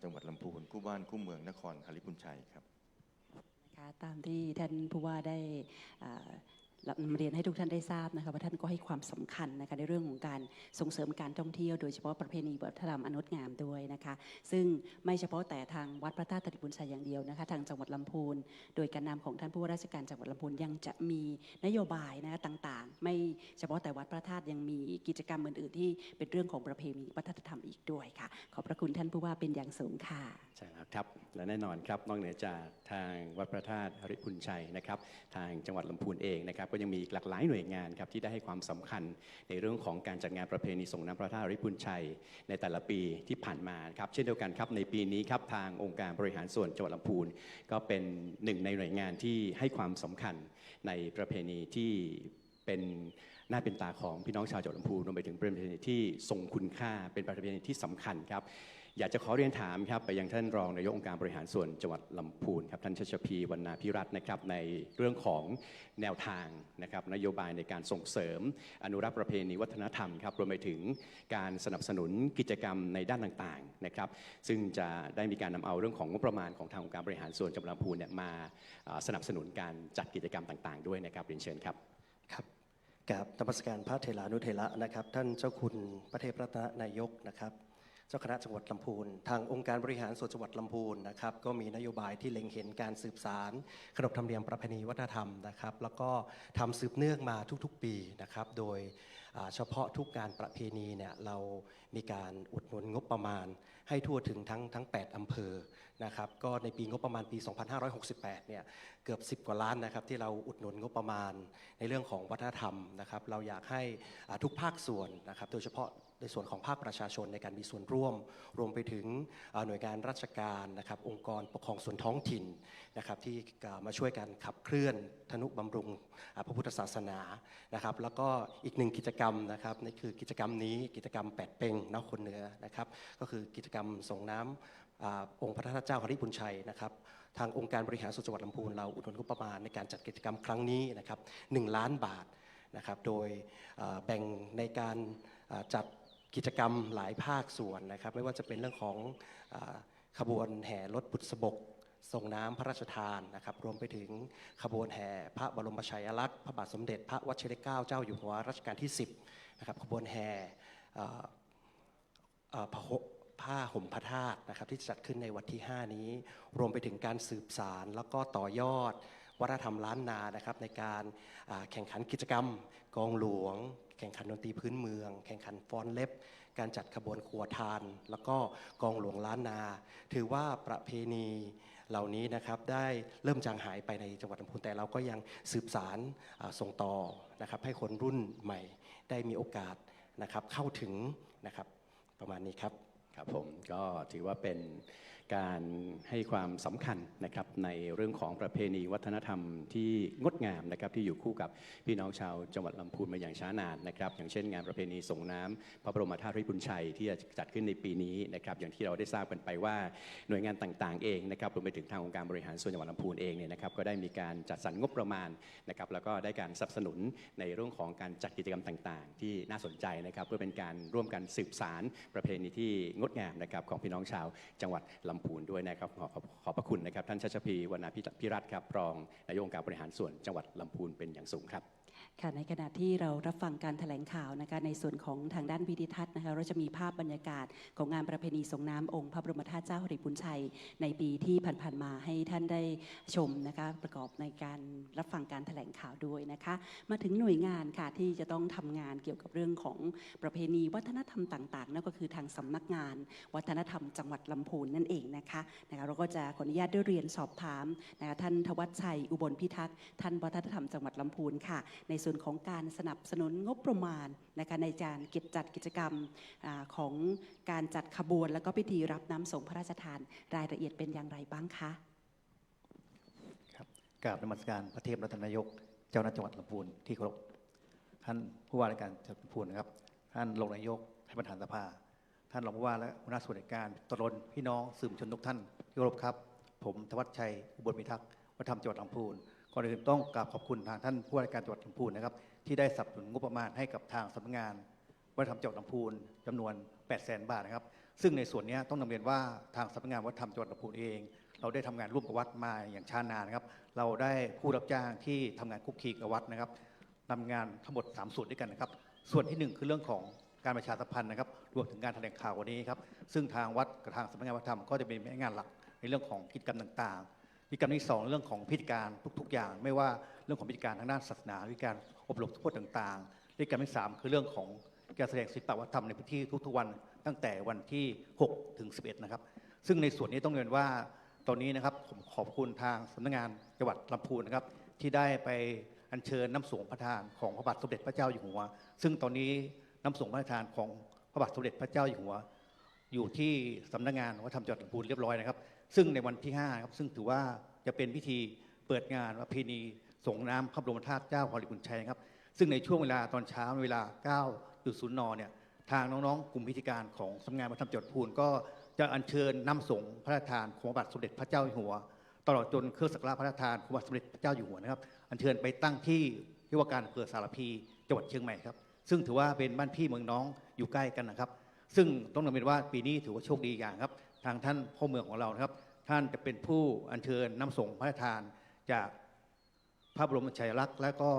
Speaker 4: จังหวัดลำพูนคู่บ้านคู่เมืองนครหฤบุญชัยครับ
Speaker 1: ตามที่ท่านผู้ว่าได้เรียนให้ทุกท่านได้ทราบนะคะว่าท่านก็ให้ความสำคัญนะคะในเรื่องของการส่งเสริมการท่องเที่ยวโดยเฉพาะประเพณีวัฒนธรรมงดงามด้วยนะคะซึ่งไม่เฉพาะแต่ทางวัดพระธาตุหฤบุญชัยอย่างเดียวนะคะทางจังหวัดลำพูนโดยการนำของท่านผู้ว่าราชการจังหวัดลำพูนยังจะมีนโยบายนะคะต่างๆไม่เฉพาะแต่วัดพระธาตุยังมีกิจกรรมอื่นๆที่เป็นเรื่องของประเพณีวัฒนธรรมอีกด้วยค่ะขอบพระคุณท่านผู้ว่าเป็นอย่างสูงค่ะ
Speaker 2: ใช่ครับและแน่นอนครับนอกเหนือจากทางวัดพระธาตุหฤบุญชัยนะครับทางจังหวัดลำพูนเองนะครับก็ยังมีอีกหลากหลายหน่วยงานครับที่ได้ให้ความสำคัญในเรื่องของการจัดงานประเพณีส่งน้ำพระธาตุหฤบุญชัยในแต่ละปีที่ผ่านมาครับเช่นเดียวกันครับในปีนี้ครับทางองค์การบริหารส่วนจังหวัดลำพูนก็เป็นหนึ่งในหน่วยงานที่ให้ความสำคัญในประเพณีที่เป็นหน้าเป็นตาของพี่น้องชาวจังหวัดลำพูนรวมไปถึงประเพณีที่ทรงคุณค่าเป็นประเพณีที่สำคัญครับอยากจะขอเรียนถามครับไปยังท่านรองนายกองค์การบริหารส่วนจังหวัดลำพูนครับท่านชัชพีวรรณาภิรัตน์นะครับในเรื่องของแนวทางนะครับนโยบายในการส่งเสริมอนุรักษ์ประเพณีวัฒนธรรมครับรวมไปถึงการสนับสนุนกิจกรรมในด้านต่างๆนะครับซึ่งจะได้มีการนำเอาเรื่องของงบประมาณของทางองค์การบริหารส่วนจังหวัดลำพูนเนี่ยมาสนับสนุนการจัดกิจกรรมต่างๆด้วยนะครับเรียนเชิญครับ
Speaker 5: ครับกับนมัสการพระเถรานุเถระนะครับท่านเจ้าคุณพระเทพรัตนนายกนะครับเจ้าคณะจังหวัดลำพูนทางองค์การบริหารส่วนจังหวัดลำพูนนะครับก็มีนโยบายที่เล็งเห็นการสืบสานขนบธรรมเนียมประเพณีวัฒนธรรมนะครับแล้วก็ทำสืบเนื่องมาทุกๆปีนะครับโดย เฉพาะทุกงานประเพณีเนี่ยเรามีการอุดหนุนงบประมาณให้ทั่วถึงทั้ง 8 อำเภอนะครับก็ในปีงบประมาณปี 2568 เนี่ยเกือบ 10 กว่าล้านนะครับที่เราอุดหนุนงบประมาณในเรื่องของวัฒนธรรมนะครับเราอยากให้ทุกภาคส่วนนะครับโดยเฉพาะในส่วนของภาคประชาชนในการมีส่วนร่วมรวมไปถึงหน่วยงานราชการนะครับองค์กรปกครองส่วนท้องถิ่นนะครับที่มาช่วยกันขับเคลื่อนทนุบำรุงพระพุทธศาสนานะครับแล้วก็อีกหนึ่งกิจกรรมนะครับนี่คือกิจกรรมนี้กิจกรรมแปดเป่งเนาะคนเหนือนะครับก็คือกิจกรรมส่งน้ำองค์พระธาตุเจ้าหริพุนชัยนะครับทางองค์การบริหารส่วนจังหวัดลำพูนเราอุดหนุนงบประมาณในการจัดกิจกรรมครั้งนี้นะครับ1 ล้านบาทนะครับโดยแบ่งในการจัดกิจกรรมหลายภาคส่วนนะครับไม่ว่าจะเป็นเรื่องของขบวนแห่รถบุษบกส่งน้ำพระราชทานนะครับรวมไปถึงขบวนแห่พระบรมฉายาลักษณ์พระบาทสมเด็จพระวชิรเกล้าเจ้าอยู่หัวรัชกาลที่ 10นะครับขบวนแห่ผ้าห่มพระธาตุนะครับที่จัดขึ้นในวันที่ 5 นี้รวมไปถึงการสืบสารแล้วก็ต่อยอดวัฒนธรรมล้านนานะครับในการแข่งขันกิจกรรมกองหลวงแข่งขันดนตรีพื้นเมืองแข่งขันฟ้อนเล็บการจัดขบวนครัวทานแล้วก็กองหลวงล้านนาถือว่าประเพณีเหล่านี้นะครับได้เริ่มจางหายไปในจังหวัดลำพูนแต่เราก็ยังสืบสารส่งต่อนะครับให้คนรุ่นใหม่ได้มีโอกาสนะครับเข้าถึงนะครับประมาณนี้ครับ
Speaker 2: ครับผมก็ถือว่าเป็นการให้ความสำคัญนะครับในเรื่องของประเพณีวัฒนธรรมที่งดงามนะครับที่อยู่คู่กับพี่น้องชาวจังหวัดลำพูนมาอย่างช้านานนะครับอย่างเช่นงานประเพณีส่งน้ำพระบรมธาตุริพุนชัยที่จะจัดขึ้นในปีนี้นะครับอย่างที่เราได้ทราบกันไปว่าหน่วยงานต่างๆเองนะครับรวมไปถึงทางองค์การบริหารส่วนจังหวัดลำพูนเองเนี่ยนะครับก็ได้มีการจัดสรรงบประมาณนะครับแล้วก็ได้การสนับสนุนในเรื่องของการจัดกิจกรรมต่างๆที่น่าสนใจนะครับเพื่อเป็นการร่วมกันสืบสานประเพณีที่งดงามนะครับของพี่น้องชาวจังหวัดลำพูนด้วยนะครับขอบพระคุณนะครับท่านชัชพีวรรณพิรัตน์ครับรองนายกองค์การบริหารส่วนจังหวัดลำพูนเป็นอย่างสูงครับ
Speaker 1: ค่ะในขณะที่เรารับฟังการแถลงข่าวนะคะในส่วนของทางด้านวิดิทัศน์นะคะเราจะมีภาพบรรยากาศของงานประเพณีส่งน้ำองค์พระบรมธาตุเจ้าหริพุนชัยในปีที่ผ่านๆมาให้ท่านได้ชมนะคะประกอบในการรับฟังการแถลงข่าวด้วยนะคะมาถึงหน่วยงานค่ะที่จะต้องทำงานเกี่ยวกับเรื่องของประเพณีวัฒนธรรมต่างๆนั่นก็คือทางสำนักงานวัฒนธรรมจังหวัดลำพูนนั่นเองนะคะเราก็จะขออนุญาตได้เรียนสอบถามนะคะท่านทวัชชัยอุบลพิทักษ์ท่านวัฒนธรรมจังหวัดลำพูนค่ะในส่วนของการสนับสนุนงบประมาณนะคะในการจัดกิจกรรมของการจัดขบวนแล้วก็พิธีรับน้ำส่งพระราชทานรายละเอียดเป็นอย่างไรบ้างคะ
Speaker 6: ครับกราบนมัสการพระเทพรัตนนายกเจ้าหน้าจังหวัดลำพูนที่เคารพท่านผู้ว่าราชการจังหวัดลำพูนนะครับท่านรองนายกท่านประธานสภาท่านรองผู้ว่าและหัวหน้าส่วนราชการตลอดพี่น้องสื่อมวลชนทุกท่านที่เคารพครับผมทวัชชัยอุบลพิทักษ์วัฒนธรรมจังหวัดลำพูนก่อนอื่นต้องกราบขอบคุณทางท่านผู้ว่าราชการจังหวัดลำพูนนะครับที่ได้สนับสนุนงบประมาณให้กับทางสำนักงานวัฒนธรรมจังหวัดลำพูนจำนวน 800,000 บาทนะครับซึ่งในส่วนนี้ต้องนำเรียนว่าทางสำนักงานวัฒนธรรมจังหวัดลำพูนเองเราได้ทำงานร่วมกับวัดมาอย่างช้านานนะครับเราได้ผู้รับจ้างที่ทำงานคุกคีกับวัดนะครับทำงานทั้งหมด3ส่วนด้วยกันนะครับส่วนที่1คือเรื่องของการประชาสัมพันธ์นะครับรวมถึงการแถลงข่าววันนี้ครับซึ่งทางวัดกับทางสำนักงานวัฒนธรรมก็จะเป็นแม่งานหลักในเรื่องของกิจกรรมต่างๆกิจกรรมที่2เรื่องของพิธีการทุกๆอย่างไม่ว่าเรื่องของพิธีการทางด้านศาสนาพิธีการอบรมทุกข์ต่างๆกิจกรรมที่3คือเรื่องของการแสดงศิลปวัฒนธรรมในพื้นที่ทุกๆวันตั้งแต่วันที่6 ถึง 11นะครับซึ่งในส่วนนี้ต้องเรียนว่าตอนนี้นะครับผมขอบคุณทางสำนักงานจังหวัดลำพูนนะครับที่ได้ไปอัญเชิญน้ำสงพระทานของพระบาทสมเด็จพระเจ้าอยู่หัวซึ่งตอนนี้น้ำสงพระทานของพระบาทสมเด็จพระเจ้าอยู่หัวอยู่ที่สำนักงานวัฒนธรรมจังหวัดลำพูนเรียบร้อยนะครับซึ่งในวันที่5ครับซึ่งถือว่าจะเป็นพิธีเปิดงานประเพณีส่งน้ำพระบรมธาตุเจ้าหริพุนชัยครับซึ่งในช่วงเวลาตอนเช้าเวลา 9:00 นเนี่ยทางน้องๆกลุ่มพิธีการของสำนักงานวัฒนธรรมจังหวัดลำพูนก็จะอัญเชิญน้ำสงพระราชทานของพระบาทสมเด็จพระเจ้าอยู่หัวตลอดจนเครื่องสักการะพระราชทานของพระบาทสมเด็จพระเจ้าอยู่หัวนะครับอัญเชิญไปตั้งที่ว่าการอำเภอสารพีจังหวัดเชียงใหม่ครับซึ่งถือว่าเป็นบ้านพี่เมืองน้องอยู่ใกล้กันนะครับซึ่งต้องนำเรียนว่าปีนี้ถือว่าโชคดีอย่างครับทางท่านพ่อเมืองของเรานะครับท่านจะเป็นผู้อัญเชิญน้ำสงพระราชทานจากพระบรมฉายาลักษณ์และก็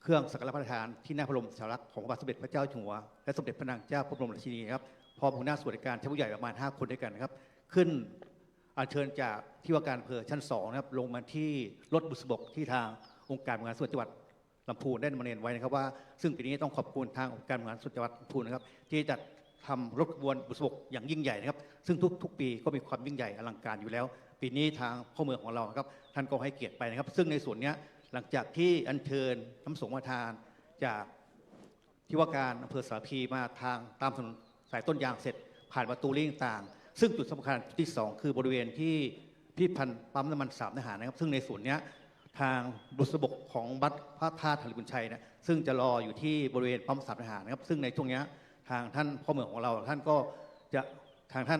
Speaker 6: เครื่องสักการะพระราชทานที่หน้าพระบรมฉายาลักษณ์ของพระบาทสมเด็จพระเจ้าอยู่หัวและสมเด็จพระนางเจ้าพระบรมราชินีครับพร้อมหัวหน้าส่วนราชการชั้นผู้ใหญ่ประมาณ5 คนด้วยกันนะครับขึ้นอัญเชิญจากที่ว่าการอำเภอชั้น2นะครับลงมาที่รถบุษบกที่ทางองค์การบริหารส่วนจังหวัด ลำพูนได้ดำเนินไว้นะครับว่าซึ่งปีนี้ต้องขอบคุณทางองค์การบริหารส่วนจังหวัดลำพูนนะครับที่จัดทำรถขบวนบุษบกอย่างยิ่งใหญ่นะครับซึ่งทุกปีก็มีความยิ่งใหญ่อลังการอยู่แล้วปีนี้ทางพ่อเมืองของเราครับท่านก็ให้เกียรติไปนะครับซึ่งในส่วนนี้หลังจากที่อัญเชิญน้ำสงฆ์มาทานจากที่ว่าการอำเภอสารพีมาทางตามถนนสายต้นยางเสร็จผ่านประตูเลี่ยงต่างซึ่งจุดสำคัญจุดที่2คือบริเวณที่พิพิธภัณฑ์ปั๊มน้ำมัน3ทหารนะครับซึ่งในส่วนนี้ทางบุษบกของวัดพระธาตุหริบุญชัยนะซึ่งจะรออยู่ที่บริเวณปั๊ม3ทหารนะครับซึ่งในช่วงนี้ทางท่านพ่อเมืองของเราท่านก็จะทางท่าน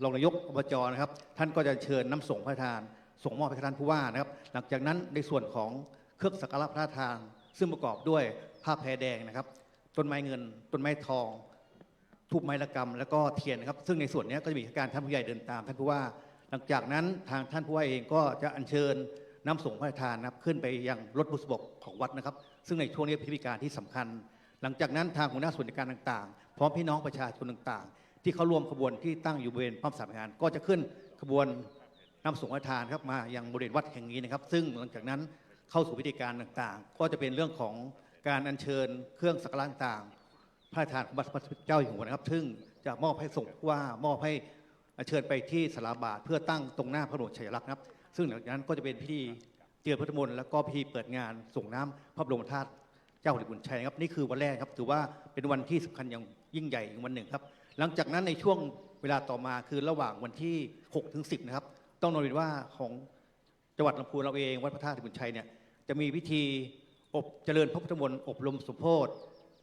Speaker 6: รองนายกอบจนะครับท่านก็จะเชิญน้ำสงฆ์พระทานส่งมอบให้ท่านผู้ว่านะครับหลังจากนั้นในส่วนของเครื่องสักการะพระทานซึ่งประกอบด้วยผ้าแพรแดงนะครับต้นไม้เงินต้นไม้ทองทูบไม้ละกำแล้วก็เทียนนะครับซึ่งในส่วนนี้ก็จะมีการท่านผู้ใหญ่เดินตามท่านผู้ว่าหลังจากนั้นทางท่านผู้ว่าเองก็จะอัญเชิญน้ำสงฆ์พระทานนะครับขึ้นไปยังรถบุษบกของวัดนะครับซึ่งในช่วงนี้เป็นพิธีการที่สำคัญหลังจากนั้นทางหัวหน้าส่วนราชการต่างๆพร้อมพี่น้องประชาชนต่างๆที่เขาร่วมขบวนที่ตั้งอยู่บริเวณปั๊มสามงานก็จะขึ้นขบวนน้ำสงฆ์พระทานครับมายังบริเวณวัดแห่งนี้นะครับซึ่งหลังจากนั้นเข้าสู่พิธีการต่างๆก็จะเป็นเรื่องของการอัญเชิญเครื่องสักการะต่างๆพระทานของพระเจ้าอยู่หัวนะครับซึ่งจะมอบให้ส่งว่ามอบให้เชิญไปที่ศาลาบาทเพื่อตั้งตรงหน้าพระบรมฉายาลักษณ์ครับซึ่งหลังจากนั้นก็จะเป็นพิธีเจริญพุทธมนต์แล้วก็พิธีเปิดงานส่งน้ำพระบรมธาตุเจ้าหริบุญชัยครับนี่คือวันแรกครับถือว่าเป็นวันที่สำคัญอย่างยิ่งใหญ่อีกวันหนึ่งครับหลังจากนั้นในช่วงเวลาต่อมาคือระหว่างวันที่6 ถึง 10นะครับต้องนำเรียนว่าของจังหวัดลำพูนเราเองวัดพระธาตุหริบุญชัยเนี่ยจะมีพิธีอบเจริญพระพุทธมนต์อบรมสมโภช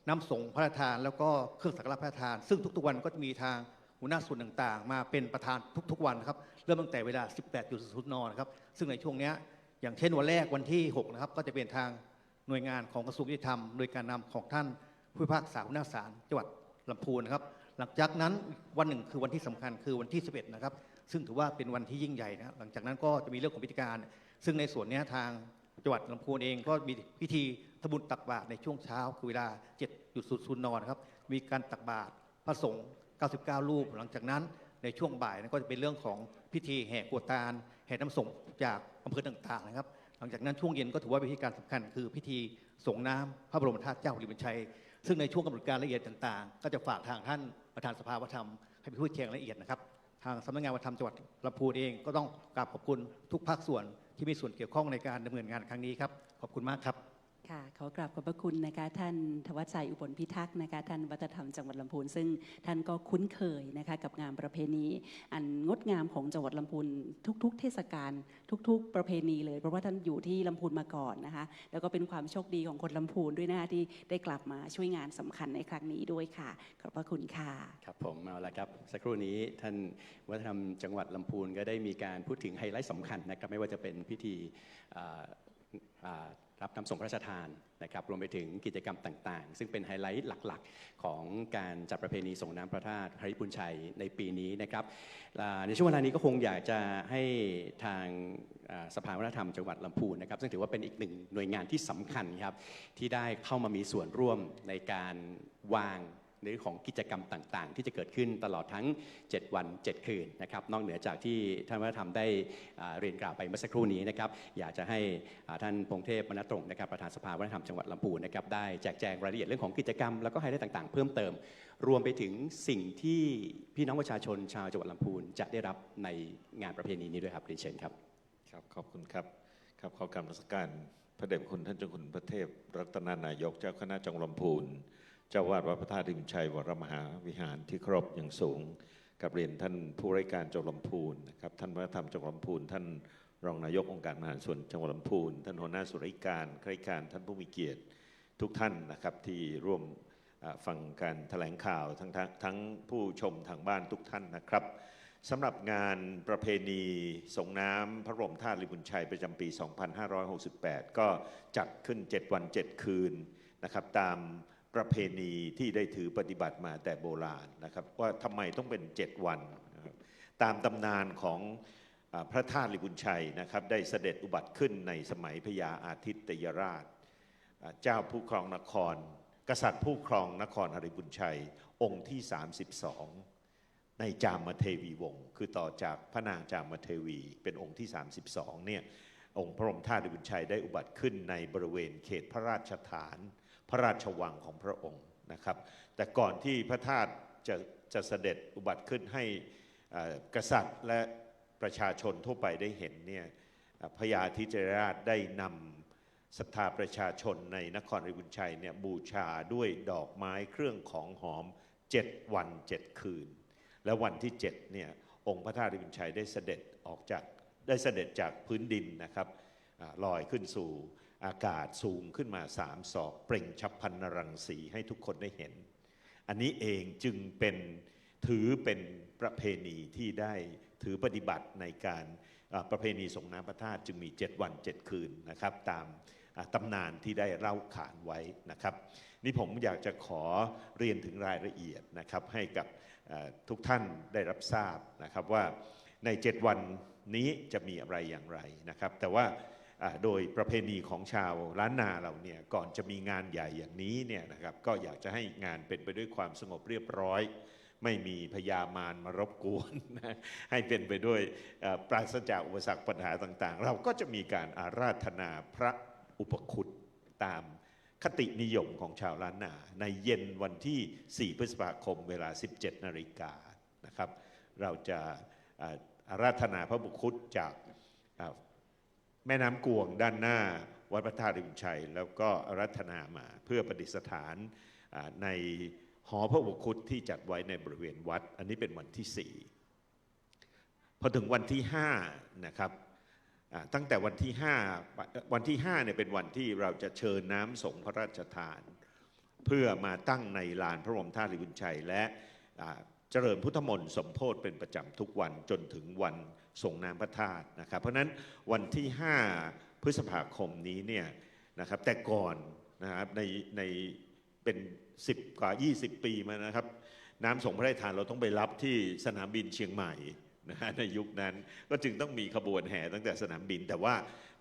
Speaker 6: น้ำสงฆ์พระทานแล้วก็เครื่องสักการะพระทานซึ่งทุกๆวันก็จะมีทางหัวหน้าส่วนต่างๆมาเป็นประธานทุกๆวันครับเริ่มตั้งแต่เวลา 18:00 น.นะครับซึ่งในช่วงนี้อย่างเช่นวันแรกวันที่6นะครับก็จะเป็นทางหน่วยงานของกระทรวงยุติธรรมโดยการนำของท่านผู้พิพากษาหัวหน้าศาลจังหวัดลำพูนนะครับหลังจากนั้นวันหนึ่งคือวันที่สำคัญคือวันที่11นะครับซึ่งถือว่าเป็นวันที่ยิ่งใหญ่นะหลังจากนั้นก็จะมีเรื่องของพิธีการซึ่งในส่วนนี้ทางจังหวัดลำพูนเองก็มีพิธีทำบุญตักบาตรในช่วงเช้าคือเวลา 7:00 น.นะครับมีการตักบาตรพระสงฆ์99 รูปหลังจากนั้นในช่วงบ่ายก็จะเป็นเรื่องของพิธีแห่กรวดตาลแห่น้ำสงฆ์จากอำเภอต่างๆนะครับหลังจากนั้นช่วงเย็นก็ถือว่าเป็นพิธีการสำคัญคือพิธีส่งน้ำพระบรมธาตุเจ้าหริบุญชัยซึ่งในช่วงกำหนดการละเอียดต่างๆก็จะฝากทางท่านประธานสภาวัฒนธรรมให้ไปพูดแจงละเอียดนะครับทางสำนักงานวัฒนธรรมจังหวัดลำพูนเองก็ต้องกราบขอบคุณทุกภาคส่วนที่มีส่วนเกี่ยวข้องในการดำเนินงานครั้งนี้ครับขอบคุณมากครับ
Speaker 1: ค่ะขอกราบขอบพระคุณนะคะท่านทวัชชัยอุบลพิทักษ์นะคะท่านวัฒนธรรมจังหวัดลำพูนซึ่งท่านก็คุ้นเคยนะคะกับงานประเพณีอันงดงามของจังหวัดลำพูนทุกๆเทศกาลทุกๆประเพณีเลยเพราะว่าท่านอยู่ที่ลำพูนมาก่อนนะคะแล้วก็เป็นความโชคดีของคนลำพูนด้วยนะคะที่ได้กลับมาช่วยงานสำคัญในครั้งนี้ด้วยค่ะขอบพระคุณค่ะ
Speaker 2: ครับผมเอาละครับสักครู่นี้ท่านวัฒนธรรมจังหวัดลำพูนก็ได้มีการพูดถึงไฮไลท์สำคัญนะครับไม่ว่าจะเป็นพิธีรับน้ำส่งพระราชทานนะครับรวมไปถึงกิจกรรมต่างๆซึ่งเป็นไฮไลท์หลักๆของการจัดประเพณีส่งน้ำพระธาตุหริบุญชัยในปีนี้นะครับในช่วงเวลานี้ก็คงอยากจะให้ทางสภาวัฒนธรรมจังหวัดลำพูนนะครับซึ่งถือว่าเป็นอีกหนึ่งหน่วยงานที่สำคัญครับที่ได้เข้ามามีส่วนร่วมในการวางในเรื่องของกิจกรรมต่างๆที่จะเกิดขึ้นตลอดทั้ง7 วัน 7 คืนนะครับนอกเหนือจากที่ท่านวัฒนธรรมได้เรียนกล่าวไปเมื่อสักครู่นี้นะครับอยากจะให้ท่านพงเทพมณตรงนะครับประธานสภาวัฒนธรรมจังหวัดลำพูนนะครับได้แจกแจงรายละเอียดเรื่องของกิจกรรมแล้วก็ไฮไลท์ต่างๆเพิ่มเติมรวมไปถึงสิ่งที่พี่น้องประชาชนชาวจังหวัดลำพูนจะได้รับในงานประเพณีนี้ด้วยครับเรียนเชิญครับ
Speaker 7: ครับขอบคุณครับครับขอกราบนมัสการพระเดชพระคุณท่านเจ้าคุณพระเทพรัตนานายกเจ้าคณะจังหวัดลำพูนเจ้าวาดวัดพระธาตุหริบุญชัยวรมหาวิหารที่เคารพอย่างสูงกับเรียนท่านผู้ราชการจังหวัดลำพูนนะครับท่านวัฒนธรรมจังหวัดลำพูนท่านรองนายกองค์การบริหารส่วนจังหวัดลำพูนท่านหัวหน้าส่วนราชการข้าราชการท่านผู้มีเกียรติทุกท่านนะครับที่ร่วมฟังการแถลงข่าวทั้งผู้ชมทางบ้านทุกท่านนะครับสำหรับงานประเพณีส่งน้ำพระบรมธาตุหริบุญชัยประจำปี 2568 ก็จัดขึ้น7 วัน 7 คืนนะครับตามประเพณีที่ได้ถือปฏิบัติมาแต่โบราณนะครับว่าทำไมต้องเป็น7 วันนะครับตามตำนานของพระธาตุหริบุญชัยนะครับได้เสด็จอุบัติขึ้นในสมัยพญาอาทิตยราชเจ้าผู้ครองนครกษัตริย์ผู้ครองนครหริบุญชัยองค์ที่ 32ในจามเทวีวงศ์คือต่อจากพระนางจามเทวีเป็นองค์ที่ 32เนี่ย องค์พระบรมธาตุริพุนชัยได้อุบัติขึ้นในบริเวณเขตพระราชฐานพระราชวังของพระองค์นะครับแต่ก่อนที่พระธาตุจะเสด็จอุบัติขึ้นให้กษัตริย์และประชาชนทั่วไปได้เห็นเนี่ยพญาธิเจริญราชได้นำศรัทธาประชาชนในนครริพุนชัยเนี่ยบูชาด้วยดอกไม้เครื่องของหอม7 วัน 7 คืนและวันที่7เนี่ยองค์พระธาตุริพุนชัยได้เสด็จจากพื้นดินนะครับลอยขึ้นสู่อากาศสูงขึ้นมา3 ศอกเปล่งฉัพพรรณรังสีให้ทุกคนได้เห็นอันนี้เองจึงถือเป็นประเพณีที่ได้ถือปฏิบัติในการประเพณีส่งน้ำพระธาตุจึงมี7 วัน 7 คืนนะครับตามตำนานที่ได้เล่าขานไว้นะครับนี่ผมอยากจะขอเรียนถึงรายละเอียดนะครับให้กับทุกท่านได้รับทราบนะครับว่าใน7 วันนี้จะมีอะไรอย่างไรนะครับแต่ว่าโดยประเพณีของชาวล้านนาเราเนี่ยก่อนจะมีงานใหญ่อย่างนี้เนี่ยนะครับก็อยากจะให้งานเป็นไปด้วยความสงบเรียบร้อยไม่มีพญามารมารบกวนนะให้เป็นไปด้วยปราศจากอุปสรรคปัญหาต่างๆเราก็จะมีการอาราธนาพระอุปคุตตามคตินิยมของชาวล้านนาในเย็นวันที่4 พฤษภาคมเวลา 17 นาฬิกานะครับเราจะอาราธนาพระอุปคุตจากแม่น้ำกวงด้านหน้าวัดพระธาตุริพุนชัยแล้วก็อาราธนามาเพื่อประดิษฐานในหอพระอุปคุตที่จัดไว้ในบริเวณวัดอันนี้เป็นวันที่4พอถึงวันที่5นะครับตั้งแต่วันที่5เนี่ยเป็นวันที่เราจะเชิญน้ำสงฆ์พระราชทานเพื่อมาตั้งในลานพระบรมธาตุริพุนชัยและเจริญพุทธมนต์สมโภชเป็นประจำทุกวันจนถึงวันส่งน้ำพระธาตุนะครับเพราะนั้นวันที่5 พฤษภาคมนี้เนี่ยนะครับแต่ก่อนนะครับในเป็น10 กว่า 20 ปีมานะครับน้ำส่งพระราชทานเราต้องไปรับที่สนามบินเชียงใหม่นะฮะในยุคนั้นก็จึงต้องมีขบวนแห่ตั้งแต่สนามบินแต่ว่า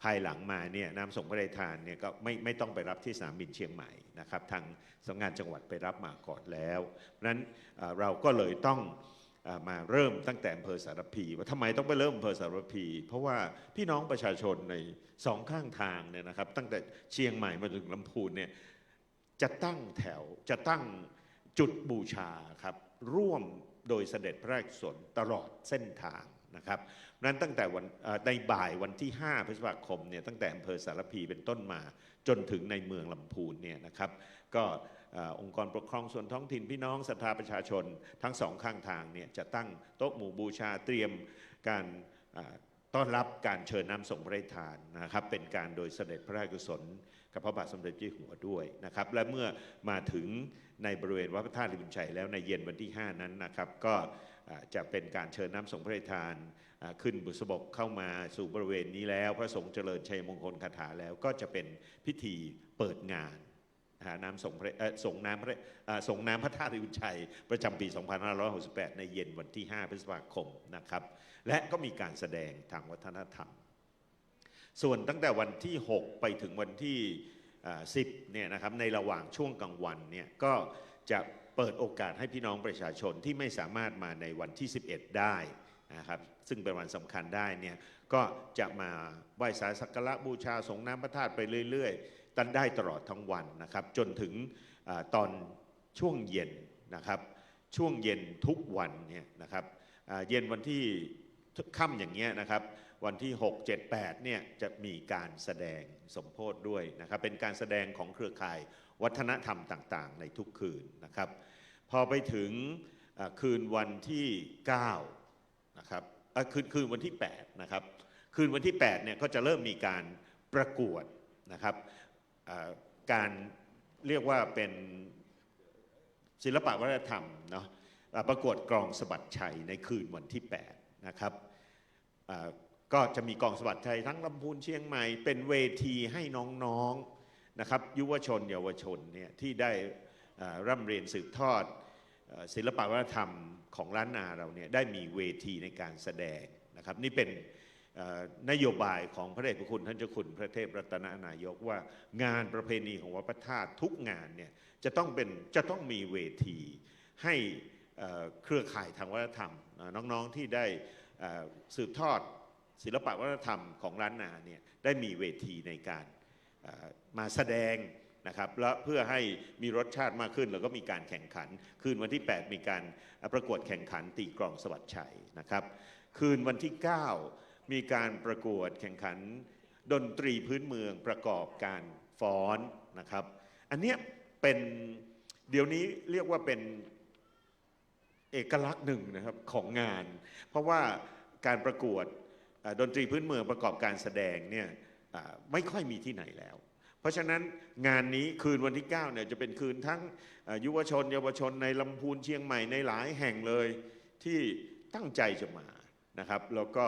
Speaker 7: ภายหลังมาเนี่ยน้ำส่งพระราชทานเนี่ยก็ไม่ต้องไปรับที่สนามบินเชียงใหม่นะครับทางสำนักงานจังหวัดไปรับมาก่อนแล้วเพราะฉะนั้นเราก็เลยต้องมาเริ่มตั้งแต่อำเภอสารพีว่าทำไมต้องไปเริ่มอำเภอสารพีเพราะว่าพี่น้องประชาชนใน2 ข้างทางเนี่ยนะครับตั้งแต่เชียงใหม่มาถึงลำพูนเนี่ยจะตั้งแถวจะตั้งจุดบูชาครับร่วมโดยเสด็จพระราชกุศลตลอดเส้นทางนะครับนั้นตั้งแต่ในบ่ายวันที่ 5 พฤษภาคมเนี่ยตั้งแต่อำเภอสารพีเป็นต้นมาจนถึงในเมืองลำพูนเนี่ยนะครับก็องค์กรปกครองส่วนท้องถิ่นพี่น้องศรัทธาประชาชนทั้ง2 ข้างทางเนี่ยจะตั้งโต๊ะหมู่บูชาเตรียมการต้อนรับการเชิญน้ำส่งพระราชทานนะครับเป็นการโดยเสด็จพระราชกุศลกับพระบาทสมเด็จเจ้าอยู่หัวด้วยนะครับและเมื่อมาถึงในบริเวณวัดพระธาตุริพุนชัยแล้วในเย็นวันที่5นั้นนะครับก็จะเป็นการเชิญน้ำส่งพระราชทานขึ้นบุษบกเข้ามาสู่บริเวณนี้แล้วพระสงฆ์เจริญชัยมงคลคาถาแล้วก็จะเป็นพิธีเปิดงานน้ำส่งน้ำพระธาตุริพุนชัยประจำปี 2568 ในเย็นวันที่ 5 พฤษภาคมนะครับและก็มีการแสดงทางวัฒนธรรมส่วนตั้งแต่วันที่6ไปถึงวันที่10เนี่ยนะครับในระหว่างช่วงกลางวันเนี่ยก็จะเปิดโอกาสให้พี่น้องประชาชนที่ไม่สามารถมาในวันที่11ได้นะครับซึ่งเป็นวันสำคัญได้เนี่ยก็จะมาไหว้สักการะบูชาส่งน้ำพระธาตุไปเรื่อยๆตันได้ตลอดทั้งวันนะครับจนถึงตอนช่วงเย็นนะครับช่วงเย็นทุกวันเนี่ยนะครับเย็นวันที่ค่ำอย่างเงี้ยนะครับวันที่6 7 8เนี่ยจะมีการแสดงสมโภชด้วยนะครับเป็นการแสดงของเครือข่ายวัฒนธรรมต่างๆในทุกคืนนะครับพอไปถึงคืนวันที่9นะครับคืนวันที่8นะครับคืนวันที่8เนี่ยก็จะเริ่มมีการประกวดนะครับการเรียกว่าเป็นศิลปะวัฒนธรรมเนาะประกวดกลองสะบัดชัยในคืนวันที่8นะครับก็จะมีกองสะบัดชัยทั้งลำพูนเชียงใหม่เป็นเวทีให้น้องๆนะครับยุวชนเยาวชนเนี่ยที่ได้ร่ำเรียนสืบทอดศิลปะวัฒนธรรมของล้านนาเราเนี่ยได้มีเวทีในการแสดงนะครับนี่เป็นนโยบายของพระเดชพระคุณท่านเจ้าคุณพระเทพรัตนนายกว่างานประเพณีของวัดพระธาตุทุกงานเนี่ยจะต้องมีเวทีให้เครือข่ายทางวัฒนธรรมน้องๆที่ได้สืบทอด ศิลปะวัฒนธรรมของล้านนาเนี่ยได้มีเวทีในการมาแสดงนะครับและเพื่อให้มีรสชาติมากขึ้นแล้วก็มีการแข่งขันคืนวันที่ 8 มีการประกวดแข่งขันตีกลองสวัสดิ์ชัยนะครับคืนวันที่ 9 มีการประกวดแข่งขันดนตรีพื้นเมืองประกอบการฟ้อนนะครับอันเนี้ยเป็นเดี๋ยวนี้เรียกว่าเป็นเอกลักษณ์หนึ่งนะครับของงานเพราะว่าการประกวดดนตรีพื้นเมืองประกอบการแสดงเนี่ยไม่ค่อยมีที่ไหนแล้วเพราะฉะนั้นงานนี้คืนวันที่ 9เนี่ยจะเป็นคืนทั้งยุวชนเยาวชนในลำพูนเชียงใหม่ในหลายแห่งเลยที่ตั้งใจจะมานะครับแล้วก็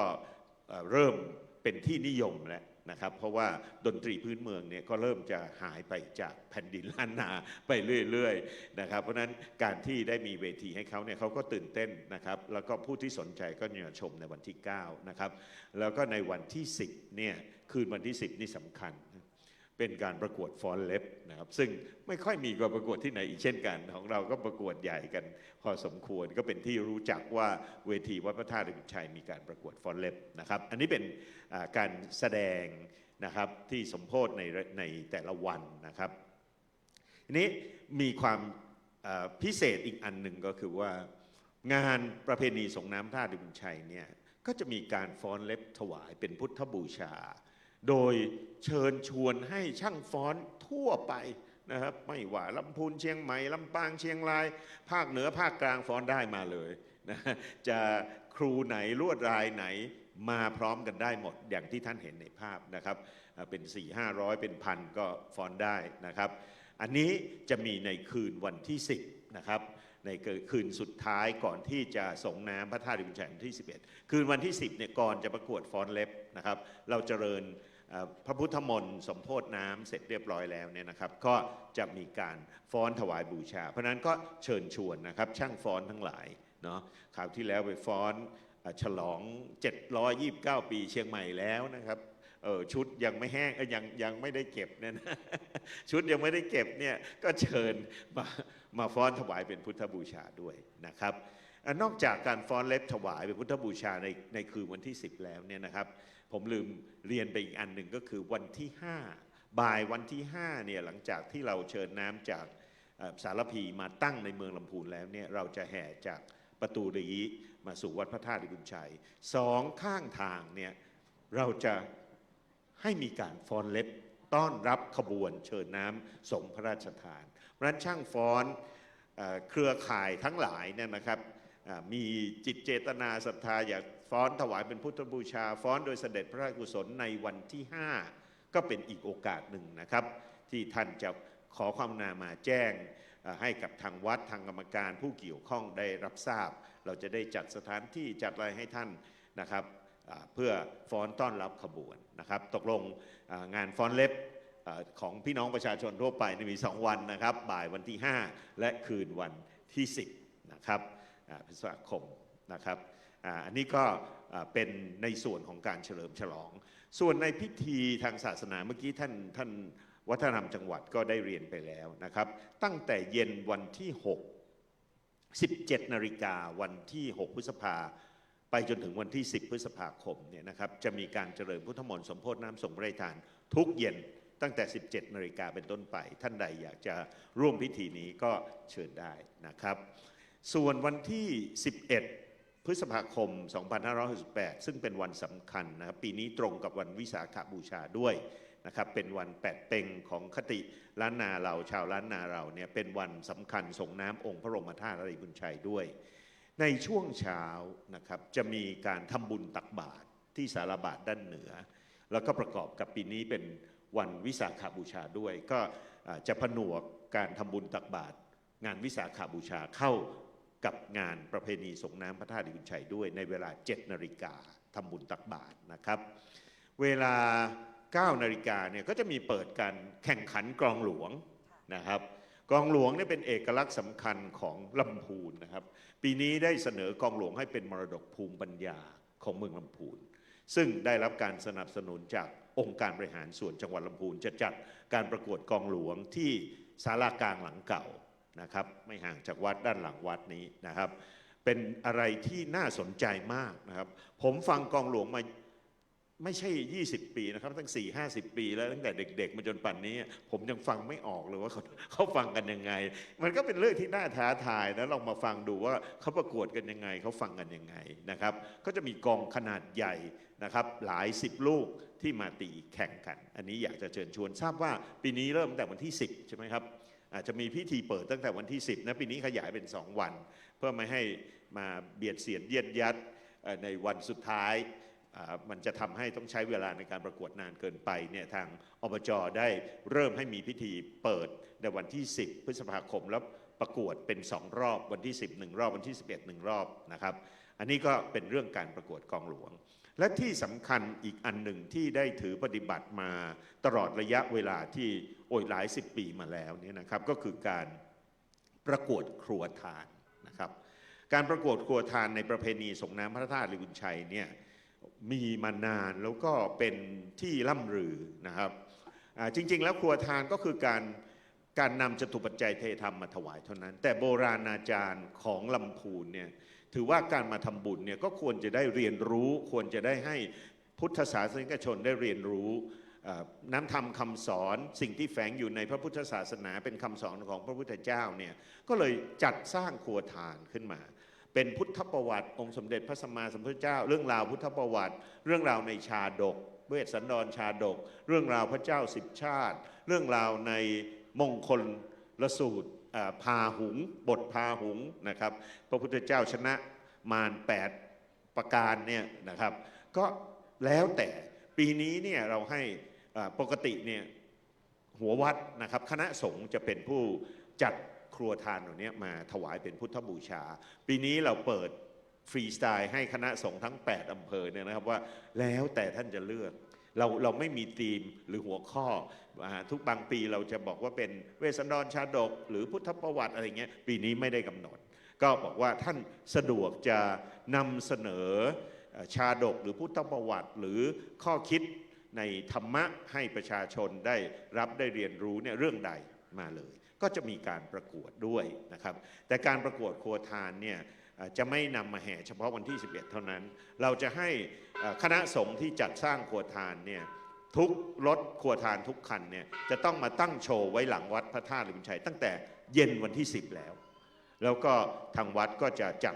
Speaker 7: เริ่มเป็นที่นิยมแล้วนะครับเพราะว่าดนตรีพื้นเมืองเนี่ยก็เริ่มจะหายไปจากแผ่นดินล้านนาไปเรื่อยๆนะครับเพราะฉะนั้นการที่ได้มีเวทีให้เขาเนี่ยเขาก็ตื่นเต้นนะครับแล้วก็ผู้ที่สนใจก็มาชมในวันที่ 9นะครับแล้วก็ในวันที่ 10เนี่ยคืนวันที่ 10นี่สำคัญเป็นการประกวดฟ้อนเล็บนะครับซึ่งไม่ค่อยมีการประกวดที่ไหนอีกเช่นกันของเราก็ประกวดใหญ่กันพอสมควรก็เป็นที่รู้จักว่าเวทีวัดพระธาตุดอยชัยมีการประกวดฟ้อนเล็บนะครับอันนี้เป็นการแสดงนะครับที่สมโภชในแต่ละวันนะครับทีนี้มีความพิเศษอีกอันหนึ่งก็คือว่างานประเพณีส่งน้ำพระธาตุดอยชัยเนี่ยก็จะมีการฟ้อนเล็บถวายเป็นพุทธบูชาโดยเชิญชวนให้ช่างฟ้อนทั่วไปนะครับไม่ว่าลำพูนเชียงใหม่ลำปางเชียงรายภาคเหนือภาคกลางฟ้อนได้มาเลยนะจะครูไหนลวดลายไหนมาพร้อมกันได้หมดอย่างที่ท่านเห็นในภาพนะครับเป็น 400-500 เป็นพันก็ฟ้อนได้นะครับอันนี้จะมีในคืนวันที่ 10นะครับในคืนสุดท้ายก่อนที่จะส่งน้ำพระธาตุดอยชัยวันที่ 11คืนวันที่ 10เนี่ยก่อนจะประกวดฟ้อนเล็บนะครับเราเจริญพระพุทธมนต์สมโภชน้ำเสร็จเรียบร้อยแล้วเนี่ยนะครับก็จะมีการฟ้อนถวายบูชาเพราะนั้นก็เชิญชวนนะครับช่างฟ้อนทั้งหลายเนาะคราวที่แล้วไปฟ้อนฉลอง729 ปีเชียงใหม่แล้วนะครับชุดยังไม่แห้งยังไม่ได้เก็บเนี่ยนะชุดยังไม่ได้เก็บเนี่ยก็เชิญมาฟ้อนถวายเป็นพุทธบูชาด้วยนะครับนอกจากการฟ้อนเล็บถวายเป็นพุทธบูชาในคืนวันที่ 10แล้วเนี่ยนะครับผมลืมเรียนไปอีกอันหนึ่งก็คือวันที่ 5บ่ายวันที่5เนี่ยหลังจากที่เราเชิญน้ำจากสารพีมาตั้งในเมืองลำพูนแล้วเนี่ยเราจะแห่จากประตูรีมาสู่วัดพระธาตุดอยชัย2ข้างทางเนี่ยเราจะให้มีการฟ้อนเล็บต้อนรับขบวนเชิญน้ำส่งพระราชทานเพราะฉะนั้นช่างฟ้อนเครือข่ายทั้งหลายเนี่ยนะครับมีจิตเจตนาศรัทธาอยากฟ้อนถวายเป็นพุทธบูชาฟ้อนโดยเสด็จพระราชกุศลในวันที่ 5ก็เป็นอีกโอกาสหนึ่งนะครับที่ท่านจะขอความกรุณามาแจ้งให้กับทางวัดทางกรรมการผู้เกี่ยวข้องได้รับทราบเราจะได้จัดสถานที่จัดอะไรให้ท่านนะครับเพื่อฟ้อนต้อนรับขบวนนะครับตกลงงานฟ้อนเล็บของพี่น้องประชาชนทั่วไปมี2วันนะครับบ่ายวันที่ 5และคืนวันที่ 10นะครับพฤษภาคมนะครับอันนี้ก็เป็นในส่วนของการเฉลิมฉลองส่วนในพิธีทางศาสนาเมื่อกี้ท่านวัฒนธรรมจังหวัดก็ได้เรียนไปแล้วนะครับตั้งแต่เย็นวันที่17 นาฬิกาวันที่6พฤษภาไปจนถึงวันที่10พฤษภาคมเนี่ยนะครับจะมีการเจริญพุทธมนต์สมโภชน้ำส่งพระราชทานทุกเย็นตั้งแต่17 นาฬิกาเป็นต้นไปท่านใดอยากจะร่วมพิธีนี้ก็เชิญได้นะครับส่วนวันที่11พฤษภาคม2568ซึ่งเป็นวันสำคัญนะครับปีนี้ตรงกับวันวิสาขบูชาด้วยนะครับเป็นวันแปดเต็งของคติล้านนาเราชาวล้านนาเราเนี่ยเป็นวันสำคัญส่งน้ำองค์พระบรมธาตุดอยชัยด้วยในช่วงเช้านะครับจะมีการทำบุญตักบาตรที่ศาลาบาตรด้านเหนือแล้วก็ประกอบกับปีนี้เป็นวันวิสาขบูชาด้วยก็จะผนวกการทำบุญตักบาตรงานวิสาขบูชาเข้ากับงานประเพณีส่งน้ำพระธาตุดอยชัยด้วยในเวลา7 นาฬิกาทำบุญตักบาตรนะครับเวลา9 นาฬิกาเนี่ยก็จะมีเปิดการแข่งขันกลองหลวงนะครับกลองหลวงเนี่ยเป็นเอกลักษณ์สำคัญของลำพูนนะครับปีนี้ได้เสนอกลองหลวงให้เป็นมรดกภูมิปัญญาของเมืองลำพูนซึ่งได้รับการสนับสนุนจากองค์การบริหารส่วนจังหวัดลำพูนจะจัดการประกวดกลองหลวงที่ศาลากลางหลังเก่านะครับไม่ห่างจากวัดด้านหลังวัดนี้นะครับเป็นอะไรที่น่าสนใจมากนะครับผมฟังกลองหลวงมา ไม่ใช่ 20 ปีนะครับตั้ง 4-50 ปีแล้วตั้งแต่เด็กๆมาจนป่านนี้ผมยังฟังไม่ออกเลยว่าเขาฟังกันยังไงมันก็เป็นเรื่องที่น่าท้าทายนะลองมาฟังดูว่าเขาประกวดกันยังไงเขาฟังกันยังไงนะครับก็จะมีกองขนาดใหญ่นะครับหลาย10ลูกที่มาตีแข่งกันอันนี้อยากจะเชิญชวนทราบว่าปีนี้เริ่มตั้งแต่วันที่10ใช่ไหมครับอาจจะมีพิธีเปิดตั้งแต่วันที่10นะปีนี้ขยายเป็น2วันเพื่อไม่ให้มาเบียดเสียดเยียดยัดในวันสุดท้ายมันจะทำให้ต้องใช้เวลาในการประกวดนานเกินไปเนี่ยทางอบจ.ได้เริ่มให้มีพิธีเปิดในวันที่10พฤษภาคมแล้วประกวดเป็น2รอบวันที่10 1รอบวันที่11 1รอบนะครับอันนี้ก็เป็นเรื่องการประกวดกองหลวงและที่สำคัญอีกอันหนึ่งที่ได้ถือปฏิบัติมาตลอดระยะเวลาที่หลาย10 ปีมาแล้วเนี่ยนะครับก็คือการประกวดครัวทานนะครับการประกวดครัวทานในประเพณีส่งน้ำพระธาตุลิบุญชัยเนี่ยมีมานานแล้วก็เป็นที่ล่ำลือนะครับจริงๆแล้วครัวทานก็คือการนำจตุปัจจัยเทธรรมมาถวายเท่านั้นแต่โบราณอาจารย์ของลำพูนเนี่ยถือว่าการมาทำบุญเนี่ยก็ควรจะได้เรียนรู้ควรจะได้ให้พุทธศาสนิกชนได้เรียนรู้น้ำธรรมคำสอนสิ่งที่แฝงอยู่ในพระพุทธศาสนาเป็นคำสอนของพระพุทธเจ้าเนี่ยก็เลยจัดสร้างครัวทานขึ้นมาเป็นพุทธประวัติองค์สมเด็จพระสัมมาสัมพุทธเจ้าเรื่องราวพุทธประวัติเรื่องราวในชาดกเวสสันดรชาดกเรื่องราวพระเจ้า10 ชาติเรื่องราวในมงคลละสูตรพาหุงบทพาหุงนะครับพระพุทธเจ้าชนะมาร8ประการเนี่ยนะครับก็แล้วแต่ปีนี้เนี่ยเราให้ปกติเนี่ยหัววัดนะครับคณะสงฆ์จะเป็นผู้จัดครัวทานเหล่านี้มาถวายเป็นพุทธบูชาปีนี้เราเปิดฟรีสไตล์ให้คณะสงฆ์ทั้ง8อำเภอเนี่ยนะครับว่าแล้วแต่ท่านจะเลือกเราไม่มีธีมหรือหัวข้อทุกบางปีเราจะบอกว่าเป็นเวสสันดรชาดกหรือพุทธประวัติอะไรเงี้ยปีนี้ไม่ได้กำหนดก็บอกว่าท่านสะดวกจะนำเสนอชาดกหรือพุทธประวัติหรือข้อคิดในธรรมะให้ประชาชนได้รับได้เรียนรู้เนี่ยเรื่องใดมาเลยก็จะมีการประกวดด้วยนะครับแต่การประกวดครัวทานเนี่ยจะไม่นำมาแห่เฉพาะวันที่11เท่านั้นเราจะให้คณะสงฆ์ที่จัดสร้างครัวทานเนี่ยทุกรถครัวทานทุกคันเนี่ยจะต้องมาตั้งโชว์ไว้หลังวัดพระธาตุลิบุญชัยตั้งแต่เย็นวันที่10แล้วก็ทางวัดก็จะจัด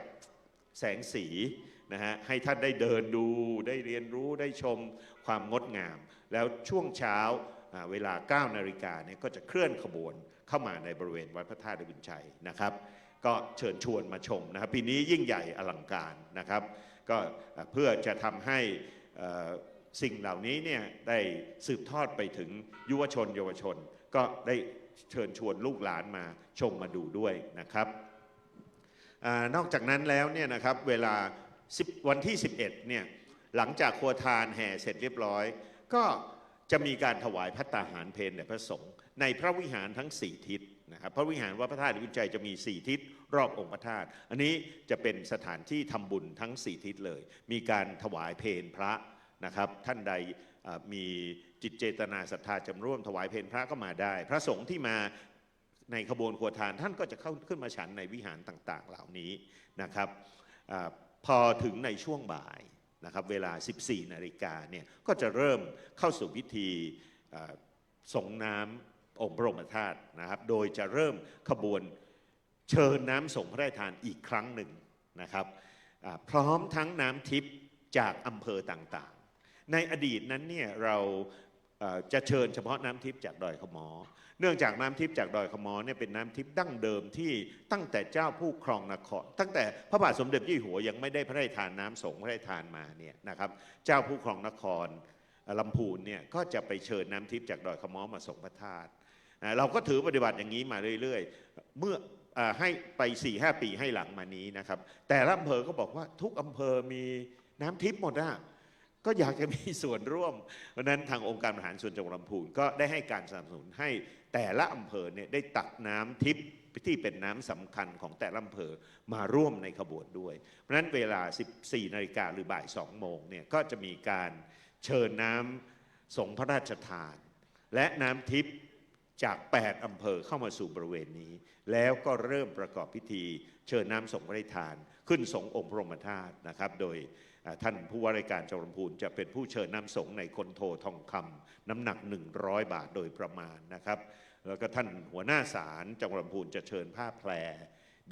Speaker 7: แสงสีนะฮะให้ท่านได้เดินดูได้เรียนรู้ได้ชมความงดงามแล้วช่วงเช้าเวลา 9 นาฬิกาเนี่ยก็จะเคลื่อนขบวนเข้ามาในบริเวณวัดพระธาตุลิบุญชัยนะครับก็เชิญชวนมาชมนะครับปีนี้ยิ่งใหญ่อลังการนะครับก็เพื่อจะทำให้สิ่งเหล่านี้เนี่ยได้สืบทอดไปถึงยุวชนเยาวชนก็ได้เชิญชวนลูกหลานมาชมมาดูด้วยนะครับนอกจากนั้นแล้วเนี่ยนะครับเวลาวันที่11เนี่ยหลังจากครัวทานแห่เสร็จเรียบร้อยก็จะมีการถวายภัตตาหารเพลแด่พระสงฆ์ในพระวิหารทั้ง4ทิศนะครับพระวิหารวัดพระธาตุลิบุญชัยจะมี4ทิศรอบองค์พระธาตุอันนี้จะเป็นสถานที่ทำบุญทั้ง4ทิศเลยมีการถวายเพลพระนะครับท่านใดมีจิตเจตนาศรัทธาจำร่วมถวายเพลพระก็มาได้พระสงฆ์ที่มาในขบวนครัวทานท่านก็จะเข้าขึ้นมาฉันในวิหารต่างๆเหล่านี้นะครับพอถึงในช่วงบ่ายนะครับเวลา 14 นาฬิกาเนี่ยก็จะเริ่มเข้าสู่พิธีส่งน้ำองค์พระบรมธาตุนะครับโดยจะเริ่มขบวนเชิญน้ำส่งพระราชทานอีกครั้งหนึ่งนะครับพร้อมทั้งน้ำทิพย์จากอำเภอต่างๆในอดีตนั้นเนี่ยเราจะเชิญเฉพาะน้ำทิพย์จากดอยขมอเนื่องจากน้ำทิพย์จากดอยขมอเนี่ยเป็นน้ำทิพย์ดั้งเดิมที่ตั้งแต่เจ้าผู้ครองนครตั้งแต่พระบาทสมเด็จพระเจ้าอยู่หัวยังไม่ได้พระราชทานน้ำสงฆ์พระราชทานมาเนี่ยนะครับเจ้าผู้ครองนครลำพูนเนี่ยก็จะไปเชิญน้ำทิพย์จากดอยขมอมาส่งพระธาตุเราก็ถือปฏิบัติอย่างนี้มาเรื่อยๆเมื่อให้ไป 4-5 ปีให้หลังมานี้นะครับแต่ละอำเภอก็บอกว่าทุกอำเภอมีน้ำทิพย์หมดนะก็อยากจะมีส่วนร่วมเพราะนั้นทางองค์การบริหารส่วนจังหวัดลำพูนก็ได้ให้การสนับสนุนให้แต่ละอำเภอเนี่ยได้ตักน้ำทิพย์ที่เป็นน้ำสำคัญของแต่ละอำเภอมาร่วมในขบวนด้วยเพราะฉะนั้นเวลา 14 นาฬิกาหรือบ่าย 2 โมงเนี่ยก็จะมีการเชิญน้ำสงฆ์พระราชทานและน้ำทิพย์จาก 8 อำเภอเข้ามาสู่บริเวณนี้แล้วก็เริ่มประกอบพิธีเชิญน้ำสงฆ์พระราชทานขึ้นสงฆ์องค์พระบรมธาตุนะครับโดย ท่านผู้ว่าราชการจังหวัดลำพูนจะเป็นผู้เชิญน้ำสงฆ์ในคนโททองคำน้ำหนัก100 บาทโดยประมาณนะครับแล้วก็ท่านหัวหน้าศาลจังหวัดลำพูนจะเชิญผ้าแพร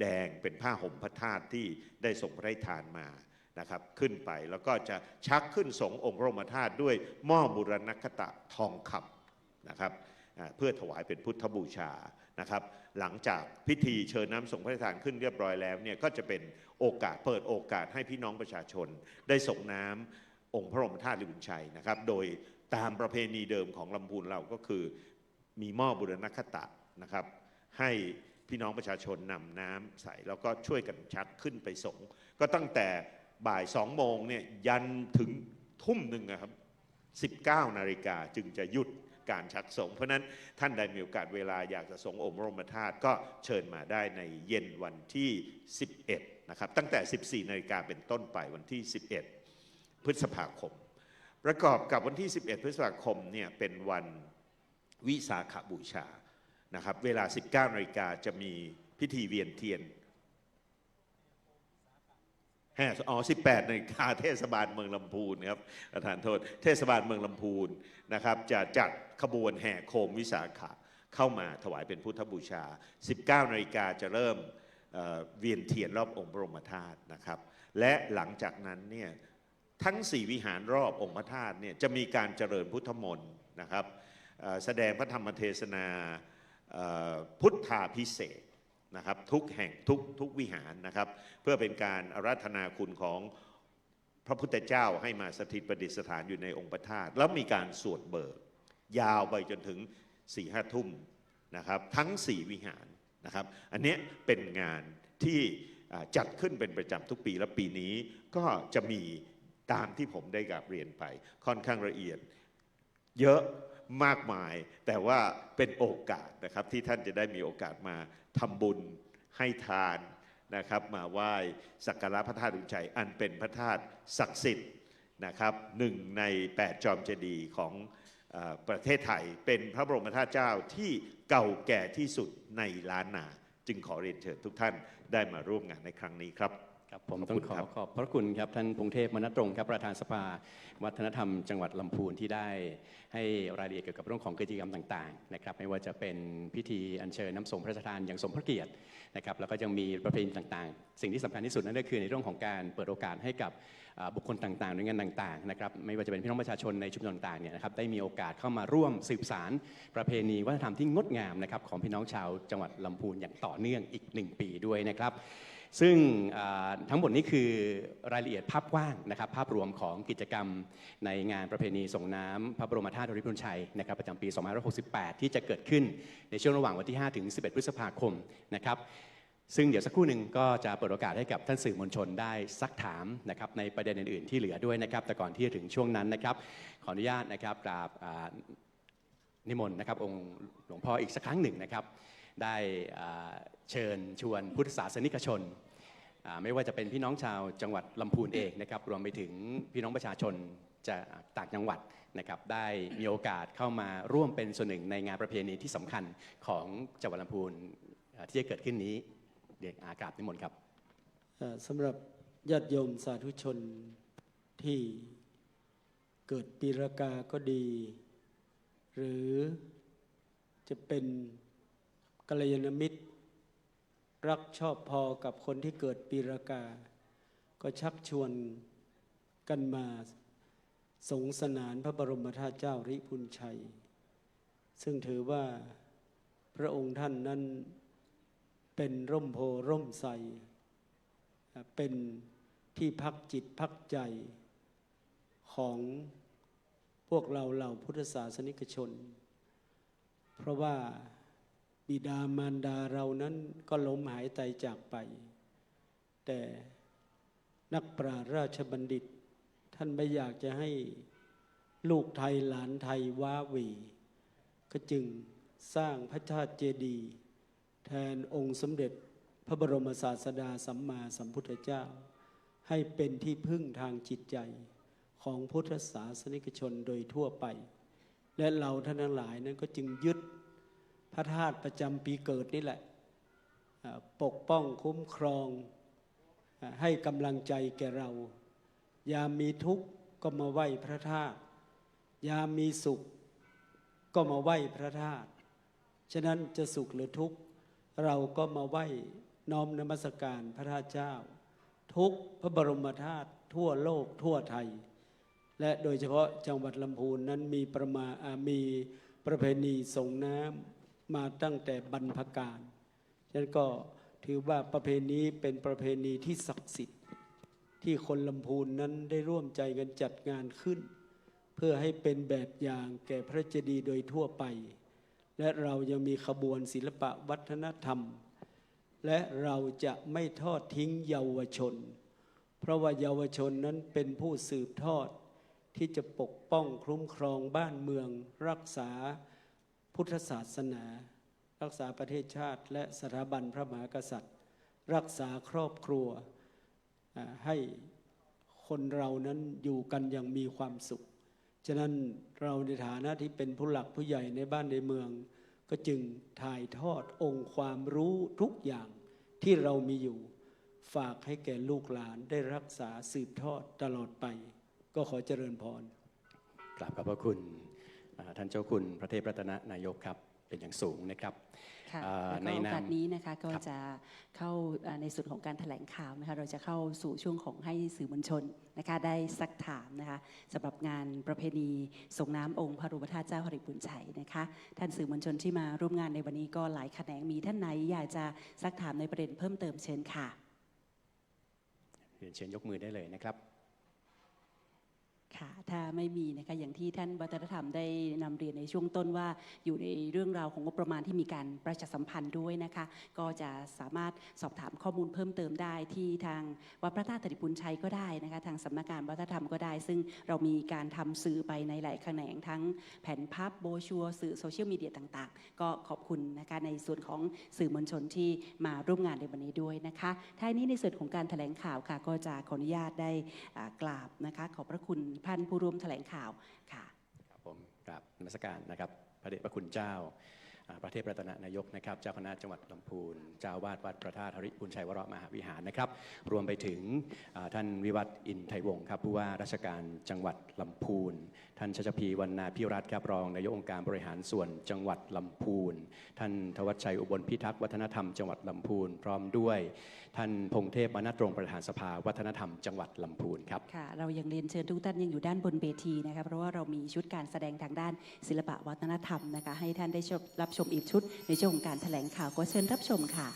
Speaker 7: แดงเป็นผ้าห่มพระธาตุที่ได้ส่งพระราชทานมานะครับขึ้นไปแล้วก็จะชักขึ้นสงองค์พระบรมธาตุด้วยหม้อบุรณคตะทองคำนะครับเพื่อถวายเป็นพุทธบูชานะครับหลังจากพิธีเชิญน้ำส่งพระราชทานขึ้นเรียบร้อยแล้วเนี่ยก็จะเป็นโอกาสเปิดโอกาสให้พี่น้องประชาชนได้ส่งน้ำองค์พระบรมธาตุริพุนชัยนะครับโดยตามประเพณีเดิมของลำพูนเราก็คือมีหม้อบุรณคตะนะครับให้พี่น้องประชาชนนำน้ำใส่แล้วก็ช่วยกันชักขึ้นไปส่งก็ตั้งแต่บ่าย2 โมงเนี่ยยันถึงทุ่มหนึ่งนะครับ19 นาฬิกาจึงจะหยุดการชักส่งเพราะนั้นท่านใดมีโอกาสเวลาอยากจะส่งองค์พระบรมธาตุก็เชิญมาได้ในเย็นวันที่11นะครับตั้งแต่ 14 นาฬิกาเป็นต้นไปวันที่11 พฤษภาคมประกอบกับวันที่11 พฤษภาคมเนี่ยเป็นวันวิสาขบูชานะครับเวลา 19 นาฬิกาจะมีพิธีเวียนเทียน18 นาฬิกาเทศบาลเมืองลำพูนครับประธานโทษเทศบาลเมืองลำพูนนะครับจะจัดขบวนแห่โคมวิสาขะเข้ามาถวายเป็นพุทธบูชา 19 นาฬิกาจะเริ่มเวียนเทียนรอบองค์พระบรมธาตุนะครับและหลังจากนั้นเนี่ยทั้ง4วิหารรอบองค์พระธาตุเนี่ยจะมีการเจริญพุทธมนต์นะครับแสดงพระธรรมเทศนาพุทธาภิเษกนะครับทุกแห่งทุกวิหารนะครับเพื่อเป็นการอาราธนาคุณของพระพุทธเจ้าให้มาสถิตประดิษฐานอยู่ในองค์พระธาตุแล้วมีการสวดเบิกยาวไปจนถึง 4-5 ทุ่มนะครับทั้ง4วิหารนะครับอันนี้เป็นงานที่จัดขึ้นเป็นประจำทุกปีและปีนี้ก็จะมีตามที่ผมได้กราบเรียนไปค่อนข้างละเอียดเยอะมากมายแต่ว่าเป็นโอกาสนะครับที่ท่านจะได้มีโอกาสมาทำบุญให้ทานนะครับมาไหว้สักการะพระธาตุริพุนชัยอันเป็นพระธาตุศักดิ์สิทธิ์นะครับ1 ใน 8 จอมเจดีย์ของประเทศไทยเป็นพระบรมธาตุเจ้าที่เก่าแก่ที่สุดในล้านนาจึงขอเรียนเชิญทุกท่านได้มาร่วมงานในครั้งนี้ครับ
Speaker 2: ครับผมต้องขอบพระคุณครับท่านพงเทพมณตรงครับประธานสภาวัฒนธรรมจังหวัดลำพูนที่ได้ให้รายละเอียดเกี่ยวกับเรื่องของกิจกรรมต่างๆนะครับไม่ว่าจะเป็นพิธีอัญเชิญน้ำส่งพระราชทานอย่างสมพระเกียรตินะครับแล้วก็ยังมีประเพณีต่างๆสิ่งที่สำคัญที่สุดนั่นก็คือในเรื่องของการเปิดโอกาสให้กับบุคคลต่างๆหน่วยงานต่างๆนะครับไม่ว่าจะเป็นพี่น้องประชาชนในชุมชนต่างๆเนี่ยนะครับได้มีโอกาสเข้ามาร่วมสืบสานประเพณีวัฒนธรรมที่งดงามนะครับของพี่น้องชาวจังหวัดลำพูนอย่างต่อเนื่องอีก1 ปีด้วยนะครับซึ่งทั้งหมดนี้คือรายละเอียดภาพกว้างนะครับภาพรวมของกิจกรรมในงานประเพณีส่งน้ำพระบรมธาตุริพุนชัยนะครับประจำปี 2568 ที่จะเกิดขึ้นในช่วงระหว่างวันที่ 5 ถึง 11 พฤษภาคมนะครับซึ่งเดี๋ยวสักครู่หนึ่งก็จะเปิดโอกาสให้กับท่านสื่อมวลชนได้ซักถามนะครับในประเด็นอื่นๆที่เหลือด้วยนะครับแต่ก่อนที่จะถึงช่วงนั้นนะครับขออนุญาตนะครับกราบนิมนต์นะครับองค์หลวงพ่ออีกสักครั้งหนึ่งนะครับได้เชิญชวนพุทธศาสนิกชนไม่ว่าจะเป็นพี่น้องชาวจังหวัดลำพูนเองนะครับรวมไปถึงพี่น้องประชาชนจากต่างจังหวัดนะครับได้มีโอกาสเข้ามาร่วมเป็นส่วนหนึ่งในงานประเพณีที่สำคัญของจังหวัดลำพูนที่จะเกิดขึ้นนี้เดี๋ยวกราบนิมนต์ครับ
Speaker 3: สำหรับญาติโยมสาธุชนที่เกิดปีรากาก็ดี หรือจะเป็นกัลยาณมิตรรักชอบพอกับคนที่เกิดปีรากาก็ชักชวนกันมาสงสนานพระบรมธาตุเจ้าริพุนชัยซึ่งถือว่าพระองค์ท่านนั้นเป็นร่มโพร่มไทรเป็นที่พักจิตพักใจของพวกเราเหล่าพุทธศาสนิกชนเพราะว่าบิดามารดาเรานั้นก็ล้มหายตายจากไปแต่นักปราชญ์ราชบัณฑิตท่านไม่อยากจะให้ลูกไทยหลานไทยว้าเหวก็จึงสร้างพระธาตุเจดีย์แทนองค์สมเด็จพระบรมศาสดาสัมมาสัมพุทธเจ้าให้เป็นที่พึ่งทางจิตใจของพุทธศาสนิกชนโดยทั่วไปและเราท่านทั้งหลายนั้นก็จึงยึดพระธาตุประจำปีเกิดนี่แหละปกป้องคุ้มครองให้กำลังใจแก่เรา ยามมีทุกข์ก็มาไหว้พระธาตุยามมีสุขก็มาไหว้พระธาตุฉะนั้นจะสุขหรือทุกข์เราก็มาไหว้น้อมนมัสการพระธาตุเจ้าทุกพระบรมธาตุทั่วโลกทั่วไทยและโดยเฉพาะจังหวัดลำพูนนั้นมีประเพณีส่งน้ำมาตั้งแต่บรรพกาลฉะนั้นก็ถือว่าประเพณีเป็นประเพณีที่ศักดิ์สิทธิ์ที่คนลำพูนนั้นได้ร่วมใจกันจัดงานขึ้นเพื่อให้เป็นแบบอย่างแก่พระเจดีย์โดยทั่วไปและเรายังมีขบวนศิลปะวัฒนธรรมและเราจะไม่ทอดทิ้งเยาวชนเพราะว่าเยาวชนนั้นเป็นผู้สืบทอดที่จะปกป้องคุ้มครองบ้านเมืองรักษาพุทธศาสนารักษาประเทศชาติและสถาบันพระมหากษัตริย์รักษาครอบครัวให้คนเรานั้นอยู่กันอย่างมีความสุขฉะนั้นเราในฐานะที่เป็นผู้หลักผู้ใหญ่ในบ้านในเมืองก็จึงถ่ายทอดองค์ความรู้ทุกอย่างที่เรามีอยู่ฝากให้แก่ลูกหลานได้รักษาสืบทอดตลอดไปก็ขอเจริญพร
Speaker 2: กราบขอบพระคุณท่านเจ้าคุณพระเทพรัตนนายกครับเป็นอย่างสูงนะครับ
Speaker 1: ค่ะในโอกาสนี้นะคะก็จะเข้าในส่วนของการแถลงข่าวนะคะเราจะเข้าสู่ช่วงของให้สื่อมวลชนนะคะได้ซักถามนะคะสำหรับงานประเพณีส่งน้ำองค์พระบรมธาตุเจ้าหริปุ่นชัยนะคะท่านสื่อมวลชนที่มาร่วมงานในวันนี้ก็หลายแขนงมีท่านไหนอยากจะซักถามในประเด็นเพิ่มเติมเชิญค่ะ
Speaker 2: เรียนเชิญยกมือได้เลยนะครับ
Speaker 1: ค่ะถ้าไม่มีนะคะอย่างที่ท่านวัฒนธรรมได้นำเรียนในช่วงต้นว่าอยู่ในเรื่องราวของงบประมาณที่มีการประชาสัมพันธ์ด้วยนะคะก็จะสามารถสอบถามข้อมูลเพิ่มเติมได้ที่ทางวัดพระธาตุธริพุนชัยก็ได้นะคะทางสำนักงานวัฒนธรรมก็ได้ซึ่งเรามีการทำสื่อไปในหลายแขนงทั้งแผ่นพับโบชัวสื่อโซเชียลมีเดียต่างๆก็ขอบคุณนะคะในส่วนของสื่อมวลชนที่มาร่วมงานในวันนี้ด้วยนะคะท้ายนี้ในส่วนของการแถลงข่าวค่ะก็จะขออนุญาตได้กราบนะคะขอบพระคุณท่านผู้ร่วมแถลงข่าวค่ะ
Speaker 2: ครับผมกราบนมัสการนะครับพระเดชพระคุณเจ้าพระเทพรัตนนายกนะครับเจ้าคณะจังหวัดลำพูนเจ้าวาดวัดพระธาตุธริพุนชัยวรมหาวิหารนะครับรวมไปถึงท่านวิวัฒน์อินไทยวงศ์ครับผู้ว่าราชการจังหวัดลำพูนท่านชัชพีวรรณาภิรัตน์ครับรองนายกองค์การบริหารส่วนจังหวัดลำพูนท่านธวัชชัยอุบลพิทักษ์วัฒนธรรมจังหวัดลำพูนพร้อมด้วยท่านพงเทพมานาตรงประธานสภาวัฒนธรรมจังหวัดลำพูนครับ
Speaker 1: ค่ะเรายังเรียนเชิญทุกท่านยังอยู่ด้านบนเวทีนะคะเพราะว่าเรามีชุดการแสดงทางด้านศิลปะวัฒนธรรมนะคะให้ท่านได้รับชมอีกชุดในช่วงของการแถลงข่าวก็เชิญรับชมค่ะ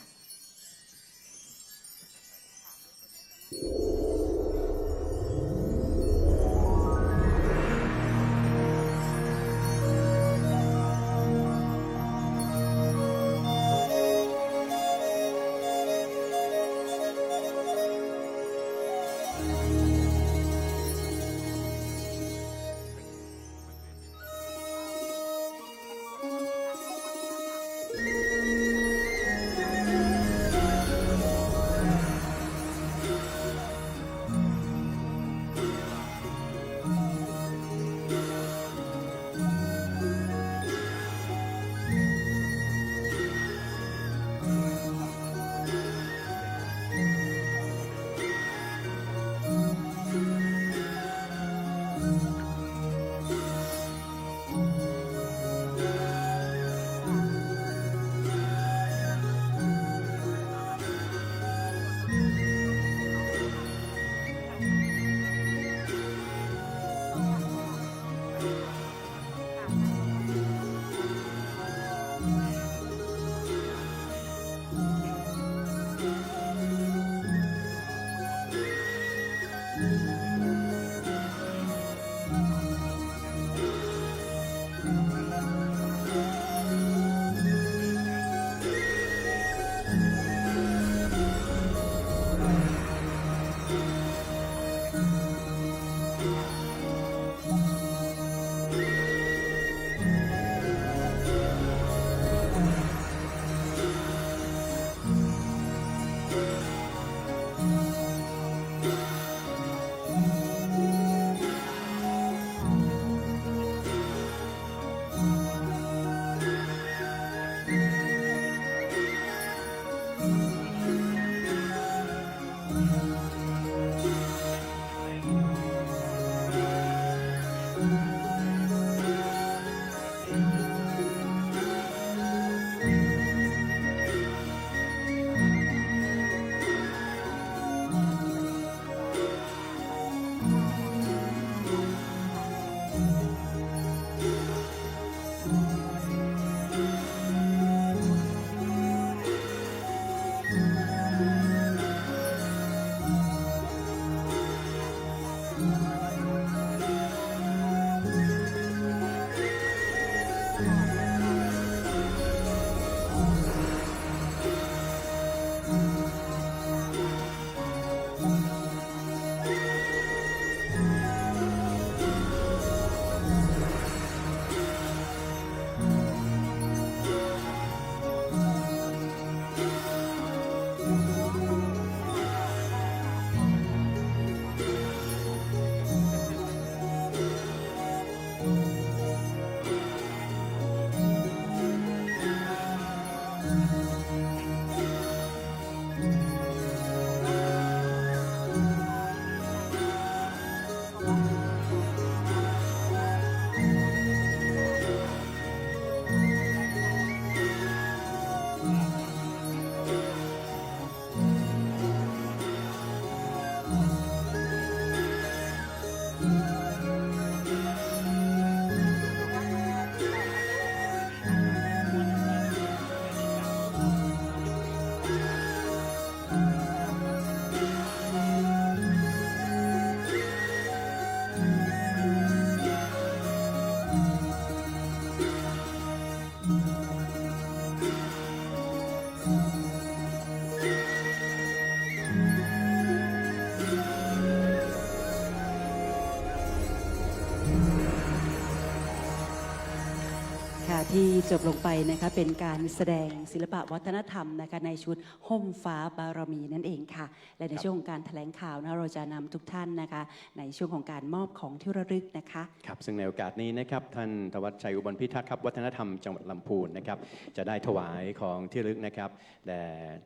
Speaker 1: ที่จบลงไปนะคะเป็นการแสดงศิลปะวัฒนธรรมนะคะในชุดห่มฟ้าบารมีนั่นเองค่ะและในช่วงของการแถลงข่าวนะเราจะนำทุกท่านนะคะในช่วงของการมอบของที่ระลึกนะคะ
Speaker 2: ครับซึ่งในโอกาสนี้นะครับท่านธวัชชัยอุบลพิทักษ์ครับวัฒนธรรมจังหวัดลำพูนนะครับจะได้ถวายของที่ระลึกนะครับแด่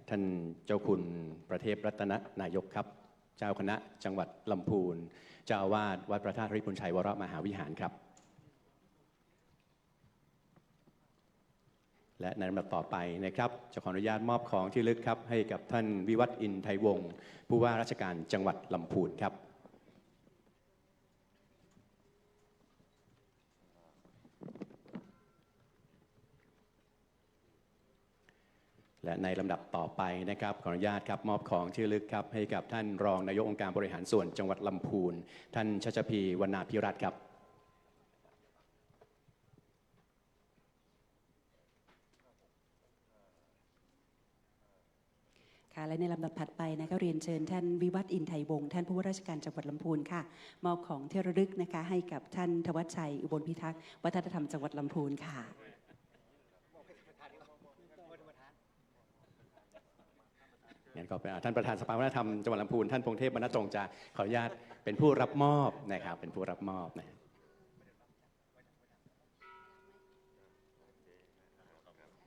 Speaker 2: ท่านเจ้าคุณประเทพรัตนนายกครับเจ้าคณะจังหวัดลำพูนเจ้าอาวาสวัดพระธาตุธริพุนชัยวรมหาวิหารครับและในลำดับต่อไปนะครับจะขออนุญาตมอบของที่ระลึกครับให้กับท่านวิวัฒน์อินไทยวงศ์ผู้ว่าราชการจังหวัดลำพูนครับและในลำดับต่อไปนะครับขออนุญาตครับมอบของที่ระลึกครับให้กับท่านรองนายกองค์การบริหารส่วนจังหวัดลำพูนท่านชัชพีวรรณาภิรัตน์ครับ
Speaker 1: ค่ะและในลำดับถัดไปนะคะเรียนเชิญท่านวิวัฒน์อินไทยวงศ์ท่านผู้ว่าราชการจังหวัดลำพูนค่ะมอบของที่ระลึกนะคะให้กับท่านธวัชชัยอุบลพิทักษ์วัฒนธรรมจังหวัดลำพูนค่ะ
Speaker 2: งั้นก็เป็นท่านประธานสภาวัฒนธรรมจังหวัดลำพูนท่านพงเทพบรรณจงจะขออนุญาตเป็นผู้รับมอบนะครับเป็นผู้รับมอบนะ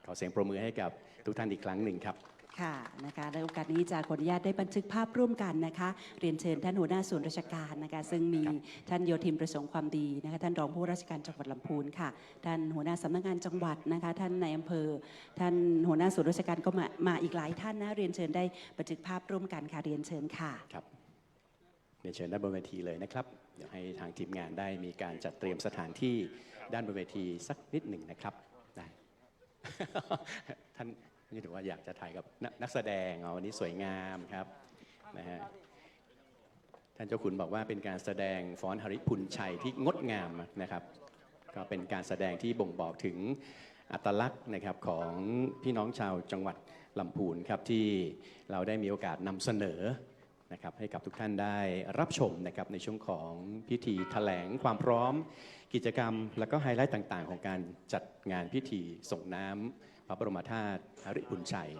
Speaker 2: ขอเสียงปรบมือให้กับทุกท่านอีกครั้งหนึ่งครับ
Speaker 1: ค่ะนะคะในโอกาสนี้จะขออนุญาตได้บันทึกภาพร่วมกันนะคะเรียนเชิญท่านหัวหน้าส่วนราชการนะคะซึ่งมีท่านโยธินประสงค์ความดีนะคะท่านรองผู้ว่าราชการจังหวัดลำพูนค่ะท่านหัวหน้าสำนักงานจังหวัดนะคะท่านนายอำเภอท่านหัวหน้าส่วนราชการก็มาอีกหลายท่านนะเรียนเชิญได้บันทึกภาพร่วมกันค่ะเรียนเชิญค่ะ
Speaker 2: ครับเรียนเชิญด้านบนเวทีเลยนะครับเดี๋ยวให้ทางทีมงานได้มีการจัดเตรียมสถานที่ด้านบนเวทีสักนิดหนึ่งนะครับได้ ท่านนี่ถือว่าอยากจะถ่ายกับนักแสดงวันนี้สวยงามครับนะฮะท่านเจ้าคุณบอกว่าเป็นการแสดงฟ้อนหฤพุนชัยที่งดงามนะครับก็เป็นการแสดงที่บ่งบอกถึงอัตลักษณ์นะครับของพี่น้องชาวจังหวัดลำพูนครับที่เราได้มีโอกาสนำเสนอนะครับให้กับทุกท่านได้รับชมนะครับในช่วงของพิธีแถลงความพร้อมกิจกรรมและก็ไฮไลท์ต่างๆของการจัดงานพิธีส่งน้ำพระบรมธาตุธริพุนชัย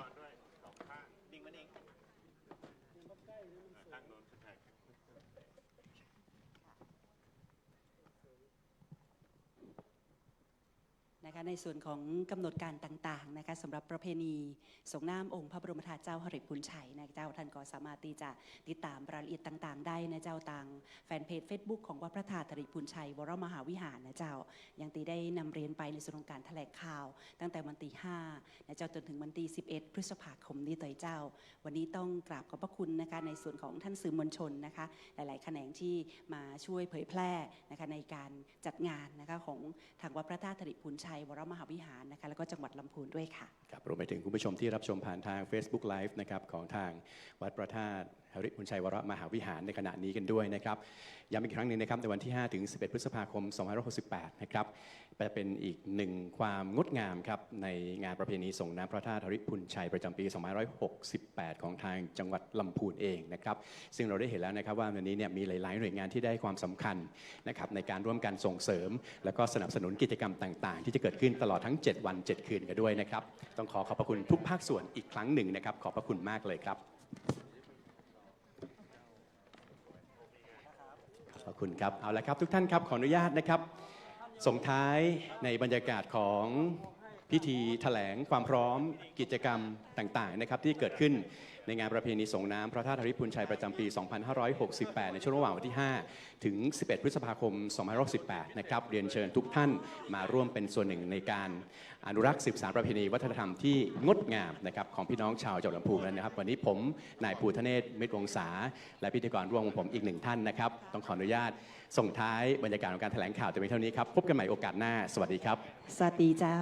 Speaker 1: นะคะในส่วนของกำหนดการต่างๆนะคะสำหรับประเพณีส่งน้ำองค์พระบรมธาตุเจ้าหฤพุนชัยนะเจ้าท่านก็สามารถที่จะติดตามรายละเอียดต่างๆได้นะเจ้าต่างแฟนเพจ Facebook ของวัดพระธาตุธริพุนชัยวรมหาวิหารนะเจ้ายังตีได้นำเรียนไปในส่วนของการแถลงข่าวตั้งแต่วันที่5นะเจ้าจนถึงวันที่11พฤษภาคมนี้ต่อเจ้าวันนี้ต้องกราบขอบพระคุณนะคะในส่วนของท่านสื่อมวลชนนะคะหลายๆแขนงที่มาช่วยเผยแพร่นะคะในการจัดงานนะคะของทางวัดพระธาตุธริพุนชัย วรมหาวิหารนะคะแล้วก็จังหวัดลำพูนด้วยค่ะ
Speaker 2: ครับรวมไปถึงคุณผู้ชมที่รับชมผ่านทาง Facebook Live นะครับของทางวัดพระธาตุหริพุนชัยวรมหาวิหารในขณะนี้กันด้วยนะครับย้ำอีกครั้งหนึ่งนะครับในวันที่ 5 ถึง 11 พฤษภาคม 2568 นะครับจะเป็นอีกหนึ่งความงดงามครับในงานประเพณีส่งน้ำพระธาตุหริพุนชัยประจำปี 2568 ของทางจังหวัดลำพูนเองนะครับซึ่งเราได้เห็นแล้วนะครับว่าวันนี้เนี่ยมีหลายๆหน่วยงานที่ได้ความสำคัญนะครับในการร่วมกันส่งเสริม แล้วก็สนับสนุนกิจกรรมต่างๆ ที่จะเกิดขึ้นตลอดทั้ง 7 วัน 7 คืนกันด้วยนะครับต้องขอบพระคุณทุกภาคส่วนอีกครั้งหนึ่งนะครับขอบพระคุณมากเลยครับขอบคุณครับเอาละครับทุกท่านครับขออนุญาตนะครับส่งท้ายในบรรยากาศของพิธีแถลงความพร้อมกิจกรรมต่างๆนะครับที่เกิดขึ้นในงานประเพณีส่งน้ำพระธาตุหริพุนชัยประจำปี 2568 ในช่วงระหว่างวันที่ 5 ถึง 11 พฤษภาคม 2568 นะครับเรียนเชิญทุกท่านมาร่วมเป็นส่วนหนึ่งในการอนุรักษ์สืบสานประเพณีวัฒนธรรมที่งดงามนะครับของพี่น้องชาวจังหวัดลำพูนนะครับวันนี้ผมนายภูธเนศมิตรวงศาและพิธีกรร่วมของผมอีกหนึ่งท่านนะครับต้องขออนุญาตส่งท้ายบรรยากาศของการแถลงข่าวแต่เพียงเท่านี้ครับพบกันใหม่โอกาสหน้าสวัสดีครับ
Speaker 1: สวัสดีเจ้า